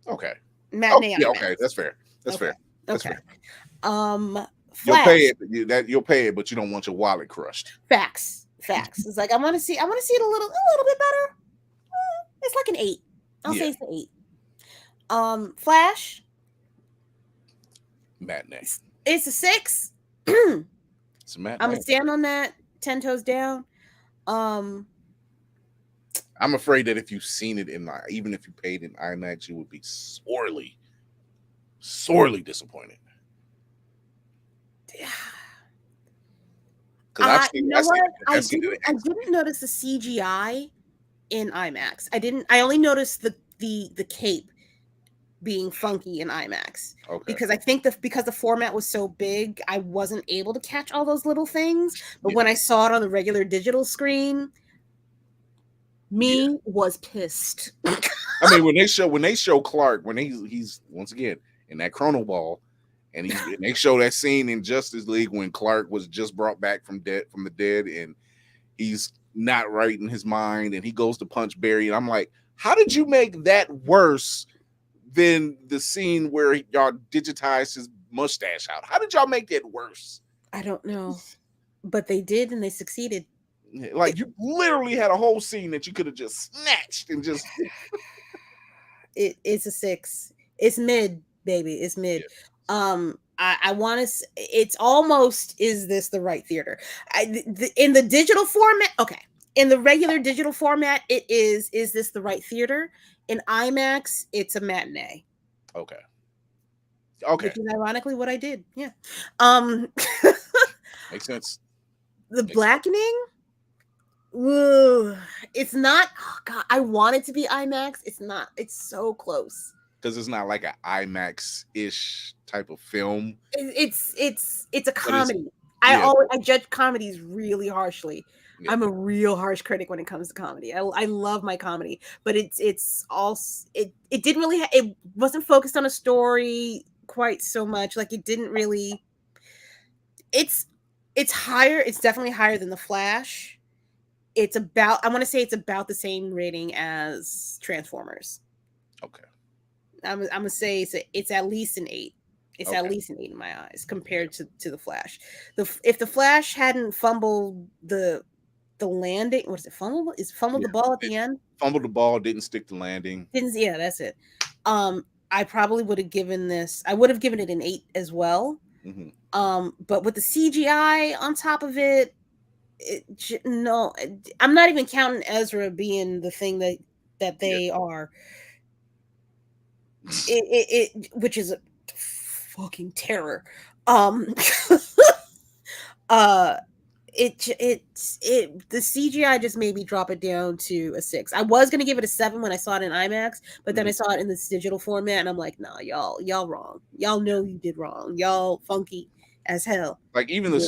Okay. Matinee. Yeah, IMAX. okay, that's fair. That's fair. That's fair. Flash. You'll pay it, but you don't want your wallet crushed. Facts. It's like I want to see it a little bit better. It's like an 8. I'll say it's an 8. Flash. Matinee. It's a 6. It's a matinee. I'm gonna stand on that 10 toes down. I'm afraid that if you've seen it even if you paid in IMAX, you would be sorely disappointed. I didn't notice the CGI in IMAX. I only noticed the cape being funky in IMAX. Okay. Because I think because the format was so big, I wasn't able to catch all those little things. But when I saw it on the regular digital screen, was pissed. I mean, when they show Clark, when he's once again in that chrono ball, and they show that scene in Justice League when Clark was just brought back from the dead, and he's not right in his mind, and he goes to punch Barry, and I'm like, how did you make that worse than the scene where y'all digitized his mustache out? How did y'all make that worse? I don't know, but they did, and they succeeded. Like, you literally had a whole scene that you could have just snatched and just. It's a 6. It's mid, baby. It's mid. Yeah. I want to. It's almost. Is this the right theater? In the digital format, okay. In the regular digital format, it is. Is this the right theater? In IMAX, it's a matinee. Okay. Which is ironically what I did. Yeah. Makes sense. The Blackening. Ooh, it's not. Oh God, I want it to be IMAX. It's not. It's so close. Because it's not like an IMAX-ish type of film. It's a comedy. I judge comedies really harshly. Yeah. I'm a real harsh critic when it comes to comedy. I love my comedy, but it's also it didn't really it wasn't focused on a story quite so much. Like, it didn't really. It's higher. It's definitely higher than The Flash. I want to say it's about the same rating as Transformers. Okay. I'm gonna say it's at least an 8. It's at least an 8 in my eyes compared to The Flash. If The Flash hadn't fumbled the landing, what is it? Fumbled the ball at the end. Fumbled the ball, didn't stick the landing. Yeah, that's it. I probably would have given this. I would have given it an 8 as well. Mm-hmm. But with the CGI on top of it. No, I'm not even counting Ezra being the thing that they are. Which is a fucking terror. The CGI just made me drop it down to a 6. I was gonna give it a 7 when I saw it in IMAX, but then I saw it in this digital format, and I'm like, nah, y'all wrong. Y'all know you did wrong. Y'all funky as hell. Like, even the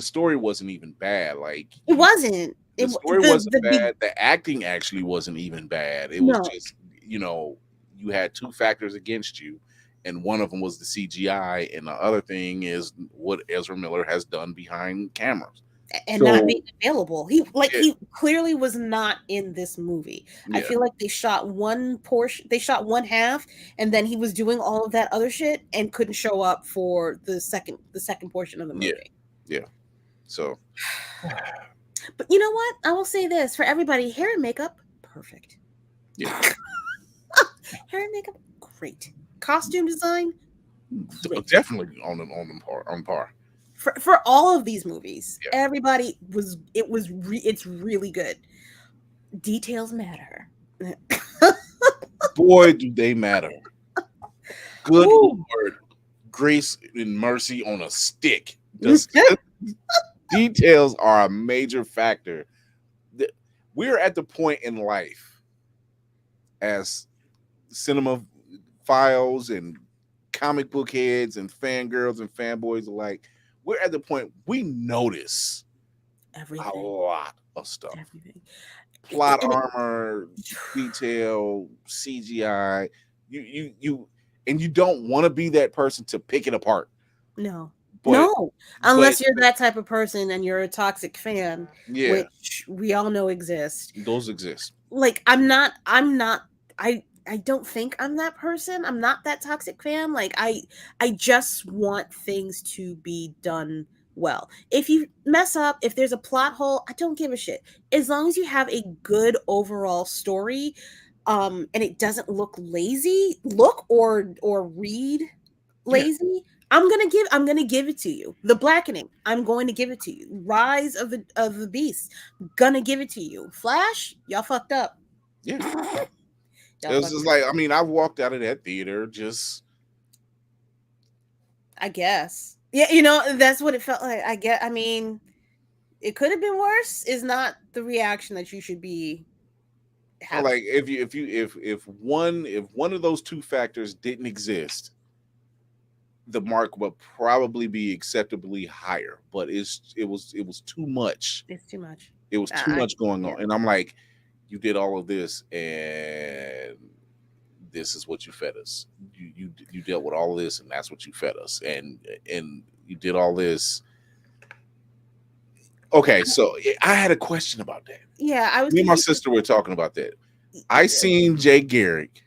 story wasn't even bad. Like, it wasn't. The story wasn't bad. The acting actually wasn't even bad. It was just, you had 2 factors against you, and one of them was the CGI, and the other thing is what Ezra Miller has done behind cameras and not being available. He clearly was not in this movie. Yeah. I feel like they shot one portion. They shot one half, and then he was doing all of that other shit and couldn't show up for the second portion of the movie. Yeah. So, but you know what? I will say this for everybody: hair and makeup, perfect. Yeah. Hair and makeup, great. Costume design, great. Definitely on par. For all of these movies, everybody it's really good. Details matter. Boy, do they matter. Good Ooh. Lord. Grace and mercy on a stick. Details are a major factor. We're at the point in life as cinema files and comic book heads and fangirls and fanboys alike. We're at the point we notice Everything. a lot of stuff. Everything. Plot armor, detail, CGI. You and you don't want to be that person to pick it apart. No. But, no, unless you're that type of person and you're a toxic fan, yeah, which we all know exist. Those exist. Like I don't think I'm that person. I'm not that toxic fan. Like I just want things to be done well. If you mess up, if there's a plot hole, I don't give a shit. As long as you have a good overall story, and it doesn't look lazy, or read lazy. I'm gonna give it to you. The Blackening, I'm going to give it to you. Rise of the Beast, gonna give it to you. Flash, y'all fucked up. Yeah. It was just like, I mean, I walked out of that theater just, I guess. Yeah, that's what it felt like. I mean, it could have been worse. Is not the reaction that you should be having. Like if one of those two factors didn't exist, the mark would probably be acceptably higher. But it was too much. It's too much. It was too much going on. And I'm like, you did all of this and this is what you fed us. You dealt with all of this and that's what you fed us. And you did all this. Okay, so I had a question about that. Yeah, I was. Me and my sister were talking about that. I seen Jay Garrick,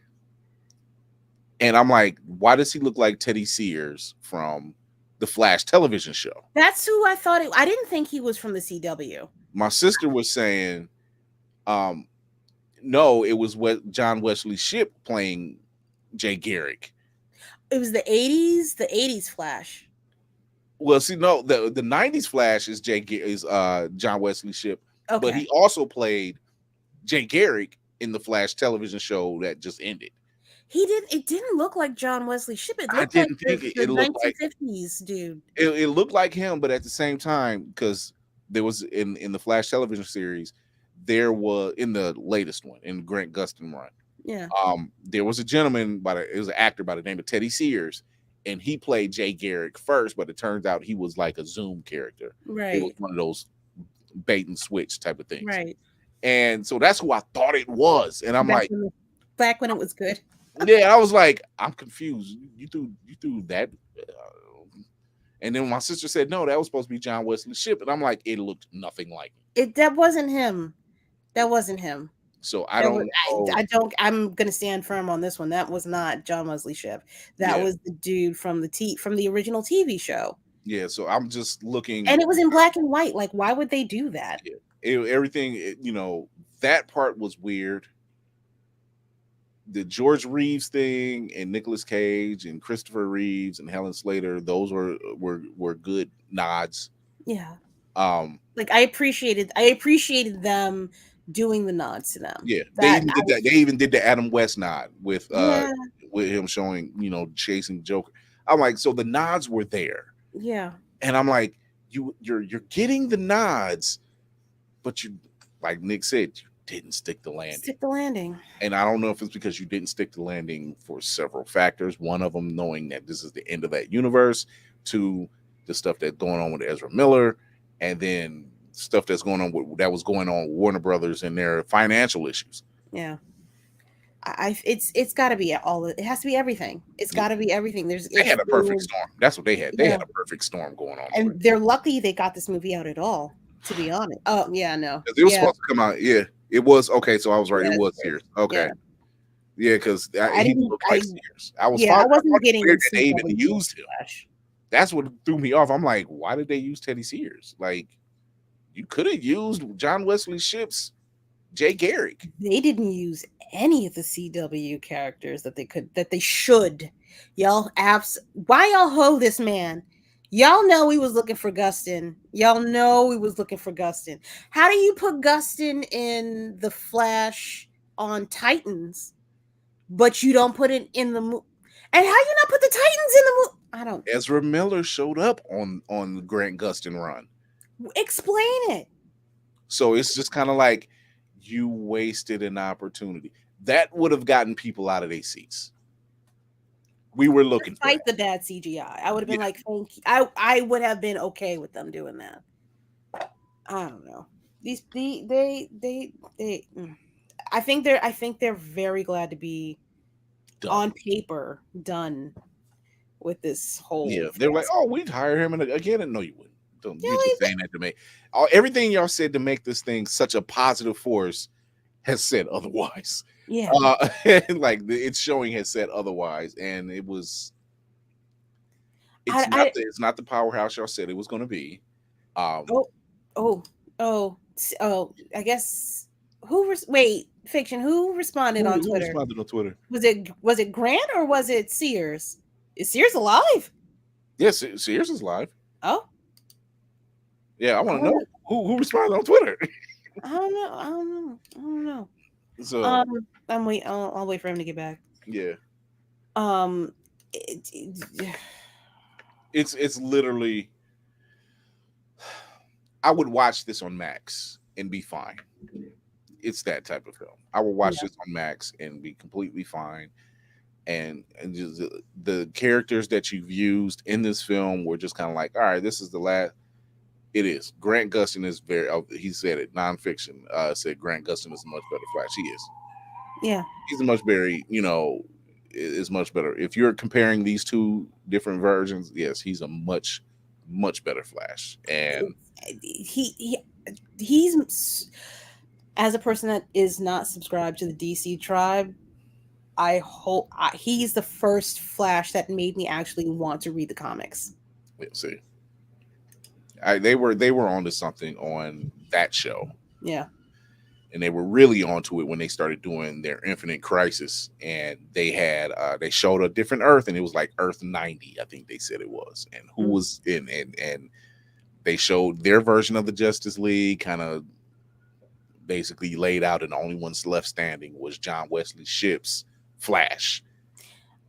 and I'm like, why does he look like Teddy Sears from the Flash television show? That's who I thought. I didn't think he was from the CW. My sister was saying, no, it was John Wesley Shipp playing Jay Garrick. It was the 80s Flash. Well, see, no, the 90s Flash is John Wesley Shipp, okay. But he also played Jay Garrick in the Flash television show that just ended. It didn't look like John Wesley Shipp. It looked like the 1950s dude. It looked like him, but at the same time, because there was in the Flash television series, there was in the latest one in Grant Gustin run. Yeah. There was a gentleman it was an actor by the name of Teddy Sears. And he played Jay Garrick first, but it turns out he was like a Zoom character. Right. It was one of those bait and switch type of things. Right. And so that's who I thought it was. And I'm back when it was good. Yeah, I was like, I'm confused. You threw that. And then my sister said, no, that was supposed to be John Wesley Shipp. And I'm like, it looked nothing like it. That wasn't him. So I'm gonna stand firm on this one. That was not John Wesley Shipp. That was the dude from the original TV show. Yeah, so I'm just looking, and it was in black and white. Like, why would they do that? Everything, that part was weird. The George Reeves thing and Nicolas Cage and Christopher Reeves and Helen Slater, those were good nods. Yeah. Like I appreciated them doing the nods to them. Yeah, they even did the Adam West nod with him showing, chasing Joker. I'm like, so the nods were there. Yeah. And I'm like, you're getting the nods, but you, like Nick said, you didn't stick the landing. And I don't know if it's because you didn't stick the landing for several factors. One of them knowing that this is the end of that universe, two, the stuff that's going on with Ezra Miller, and then stuff that was going on with Warner Brothers and their financial issues. Yeah. It's got to be it has to be everything. It's got to be everything. They had a perfect storm. That's what they had. They had a perfect storm going on. And they're lucky they got this movie out at all, to be honest. Oh, yeah, no. It was supposed to come out. Yeah, it was. Okay, so I was right. It was Sears. Okay. Yeah, because he looked like Sears. I wasn't getting weird that they even used him. That's what threw me off. I'm like, why did they use Teddy Sears? Like, you could have used John Wesley Shipp's Jay Garrick. They didn't use any of the CW characters that they should. Y'all why y'all hoe this man? Y'all know we was looking for Gustin. Y'all know we was looking for Gustin. How do you put Gustin in the Flash on Titans, but you don't put it in the movie? And how you not put the Titans in the movie? I don't. Ezra Miller showed up on the Grant Gustin run. Explain it. So it's just kind of like you wasted an opportunity. That would have gotten people out of their seats. We were looking for Despite the bad CGI. I would have been like, thank you. I would have been okay with them doing that. I don't know. I think they're very glad to be done. On paper done with this whole. Yeah, they're like, oh, we'd hire him, and again, no, you wouldn't. Don't you just saying that to make everything y'all said to make this thing such a positive force has said otherwise. Yeah, like it's showing has said otherwise, and it was. It's not the powerhouse y'all said it was going to be. I guess Fiction. Who responded on Twitter? Who responded on Twitter? Was it Grant or was it Sears? Is Sears alive? Yes, Sears is live. Oh, yeah. I want to know who responded on Twitter. I don't know. So I'll wait for him to get back. Yeah. It's literally. I would watch this on Max and be fine. It's that type of film. I will watch this on Max and be completely fine. And just the characters that you've used in this film were just kind of like, all right, this is the last. It is. Grant Gustin is very. He said it. Nonfiction said Grant Gustin is a much better Flash. He is. Yeah. He's a much better. Is much better. If you're comparing these two different versions, yes, he's a much better Flash. And he's as a person that is not subscribed to the DC tribe. I hope he's the first Flash that made me actually want to read the comics. Let's see. They were onto something on that show. Yeah. And they were really onto it when they started doing their Infinite Crisis, and they had they showed a different Earth, and it was like Earth 90, I think they said it was, and who was in and they showed their version of the Justice League, kind of basically laid out, and the only ones left standing was John Wesley Shipp's Flash.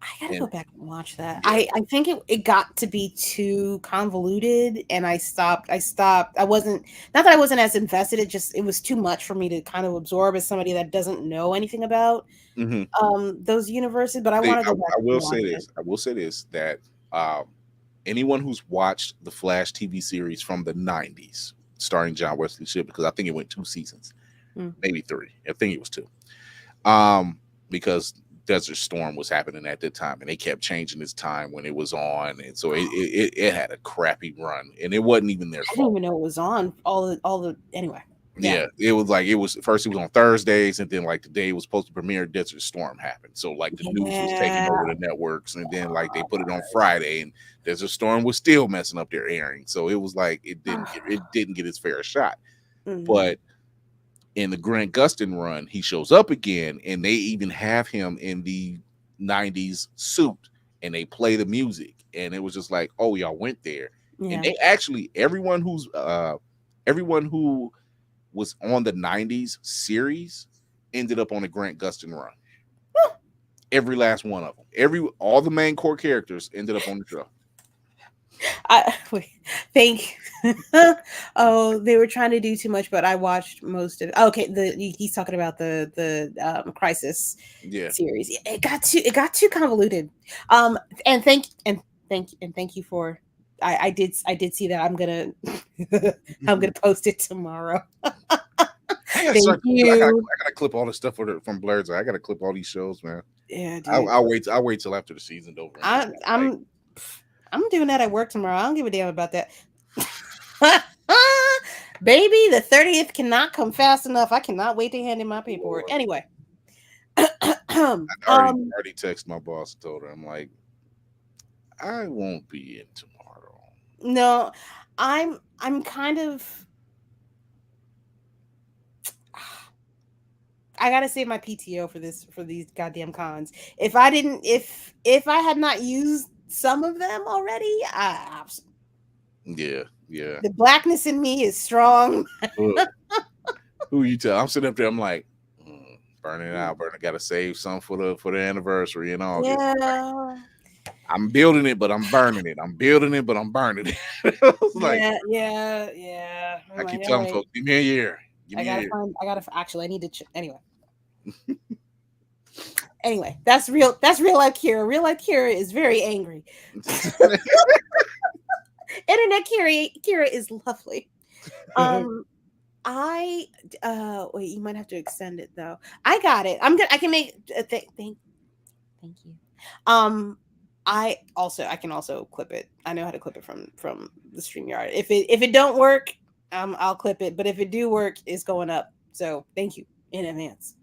I gotta go back and watch that. Yeah. I think it got to be too convoluted, and I stopped. I wasn't, not that I wasn't as invested. It was too much for me to kind of absorb as somebody that doesn't know anything about those universes. But I want to go back. I will say this that anyone who's watched the Flash TV series from the 90s, starring John Wesley Shipp, because I think it went 2 seasons, maybe 3. I think it was 2, because Desert Storm was happening at that time, and they kept changing its time when it was on, and so it had a crappy run, and it wasn't even their fault. I didn't even know it was on all the anyway. Yeah, it was like it was on Thursdays, and then like the day it was supposed to premiere, Desert Storm happened. So like the news was taking over the networks, and then like they put it on Friday, and Desert Storm was still messing up their airing. So it was like it didn't get its fair shot. But in the Grant Gustin run, he shows up again, and they even have him in the 90s suit, and they play the music, and it was just like, oh, y'all went there. And they actually, everyone who was on the 90s series ended up on a Grant Gustin run. Every last one of them. All the main core characters ended up on the show. Thank you. Oh, they were trying to do too much, but I watched most of it. Okay, he's talking about the Crisis series. It got too convoluted. And thank you for I did see that. I'm gonna post it tomorrow. I gotta clip all the stuff from Blerds. I gotta clip all these shows, man. Yeah, dude. I'll wait till after the season's over. I'm doing that at work tomorrow. I don't give a damn about that. Baby, the 30th cannot come fast enough. I cannot wait to hand in my paperwork. Anyway. I already texted my boss and told her, I'm like, I won't be in tomorrow. No, I'm kind of, I gotta save my PTO for these goddamn cons. If I had not used some of them already, Yeah, yeah. The blackness in me is strong. Look, who you tell? I'm sitting up there. I'm like, burning it out. Got to save some for the anniversary in August. Yeah. I'm building it, but I'm burning it. I'm building it, but I'm burning it. It's like Yeah. I I'm keep like, all telling right. folks, give me a year. Give I me a gotta year. find. I gotta actually. I need to. Anyway. Anyway, that's real. That's real life Kira. Real life Kira is very angry. Internet Kira is lovely. I wait. You might have to extend it though. I got it. I'm good. I can make. Thank you. I can also clip it. I know how to clip it from the StreamYard. If it don't work, I'll clip it. But if it do work, it's going up. So thank you in advance.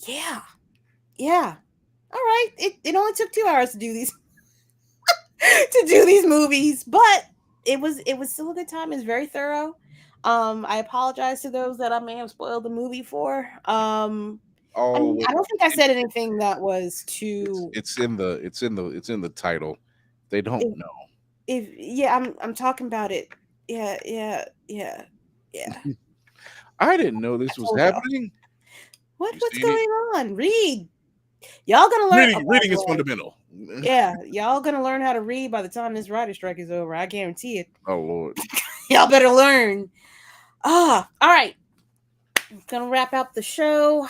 Yeah. All right. It only took 2 hours to do these movies, but it was still a good time. It's very thorough. I apologize to those that I may have spoiled the movie for. I Oh, don't think I said anything that was too. it's in the title. They don't know. I'm talking about it. Yeah. I didn't know this was told y'all. happening. What's going on? Read. Y'all gonna learn. Reading is fundamental. Yeah, y'all gonna learn how to read by the time this writer strike is over. I guarantee it. Oh Lord. Y'all better learn. All right. I'm gonna wrap up the show.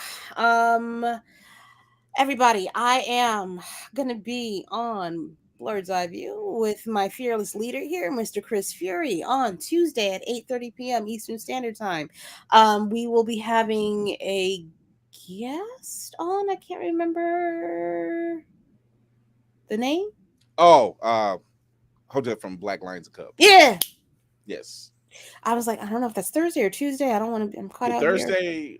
Everybody, I am gonna be on Blerd's Eye View with my fearless leader here, Mr. Chris Fury, on Tuesday at 8:30 p.m. Eastern Standard Time. We will be having a guest on. I can't remember the name. Oh, Hotel from Black Lions Cup. Yeah. Yes. I was like, I don't know if that's Thursday or Tuesday. I don't want to. I'm caught out Thursday. here.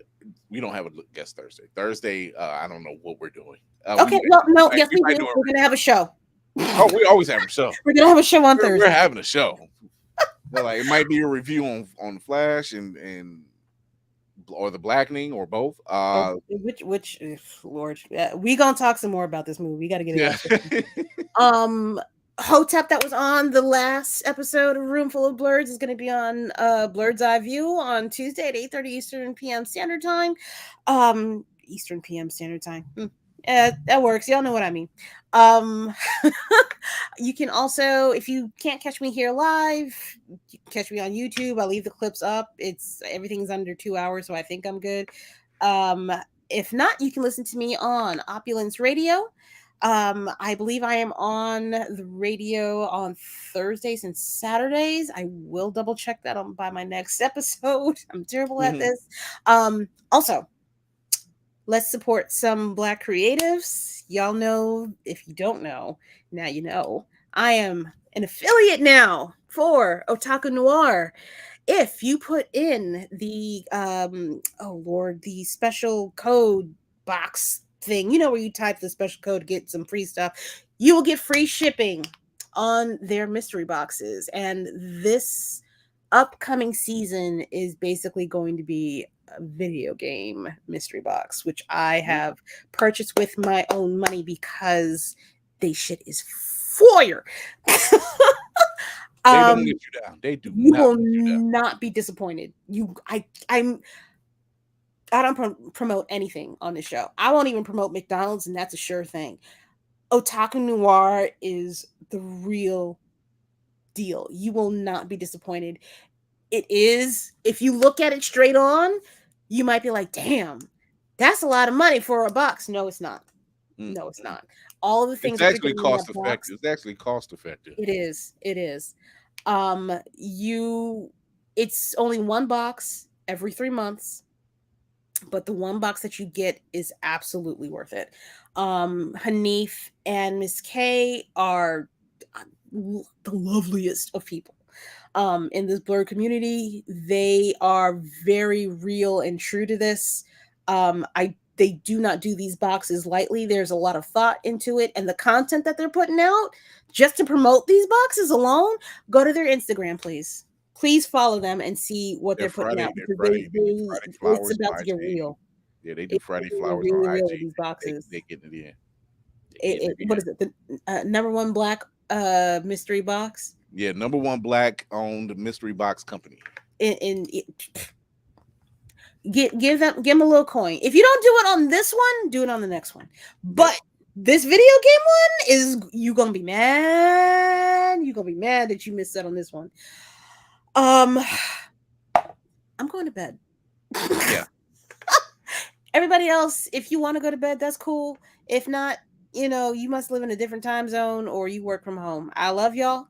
We don't have a guest Thursday. Thursday, I don't know what we're doing. Okay, no, yes, we do. We're gonna have a show. Oh, we always have a show. We're gonna have a show on Thursday. We're having a show. Like it might be a review on Flash and or the Blackening or both. Which Lord, we gonna talk some more about this movie. We got to get it out. Hotep that was on the last episode of Room Full of Blerds is going to be on Blerd's Eye View on Tuesday at 8:30 Eastern PM Standard Time. Eastern PM Standard Time. That works. Y'all know what I mean. You can also, if you can't catch me here live, you can catch me on YouTube. I'll leave the clips up. Everything's under 2 hours, so I think I'm good. If not, you can listen to me on Opulence Radio. I believe I am on the radio on Thursdays and Saturdays. I will double check that by my next episode. I'm terrible at this. Also, let's support some Black creatives. Y'all know, if you don't know, now you know. I am an affiliate now for Otaku Noir. If you put in the the special code box thing, where you type the special code to get some free stuff, you will get free shipping on their mystery boxes. And this upcoming season is basically going to be a video game mystery box, which I have purchased with my own money because they shit is fire. They don't let you down. They do. You will not be disappointed. I don't promote anything on this show. I won't even promote McDonald's, and that's a sure thing. Otaku Noir is the real deal. You will not be disappointed. It is, if you look at it straight on, you might be like, damn, that's a lot of money for a box. No, it's not. No, it's not. All of the things it's actually cost effective. It's actually cost effective. It is. It's only one box every 3 months, but the one box that you get is absolutely worth it. Hanif and Miss K are the loveliest of people. In this Blerd community, they are very real and true to this. They do not do these boxes lightly. There's a lot of thought into it, and the content that they're putting out just to promote these boxes alone. Go to their Instagram, please. Please follow them and see what they're putting out. It's about to get real. Yeah, they do Friday Flowers on IG. These boxes. They get it in. What is it? The number one Black mystery box. Yeah, #1 black owned mystery box company. Give them a little coin. If you don't do it on this one, do it on the next one. But this video game one is you gonna be mad. You're gonna be mad that you missed out on this one. I'm going to bed. Yeah. Everybody else, if you want to go to bed, that's cool. If not, you must live in a different time zone or you work from home. I love y'all.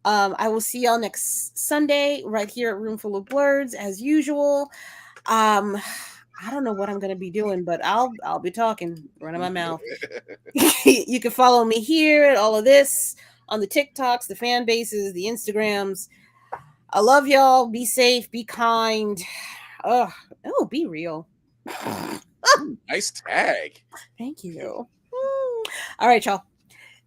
I will see y'all next Sunday right here at Room Full of Blerds as usual. I don't know what I'm gonna be doing, but I'll be talking, running my mouth. You can follow me here at all of this on the TikToks, the fan bases, the Instagrams. I love y'all. Be safe, be kind. Oh, be real. Nice tag. Thank you. All right, y'all.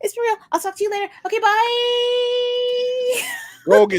It's for real. I'll talk to you later. Okay, bye. Go get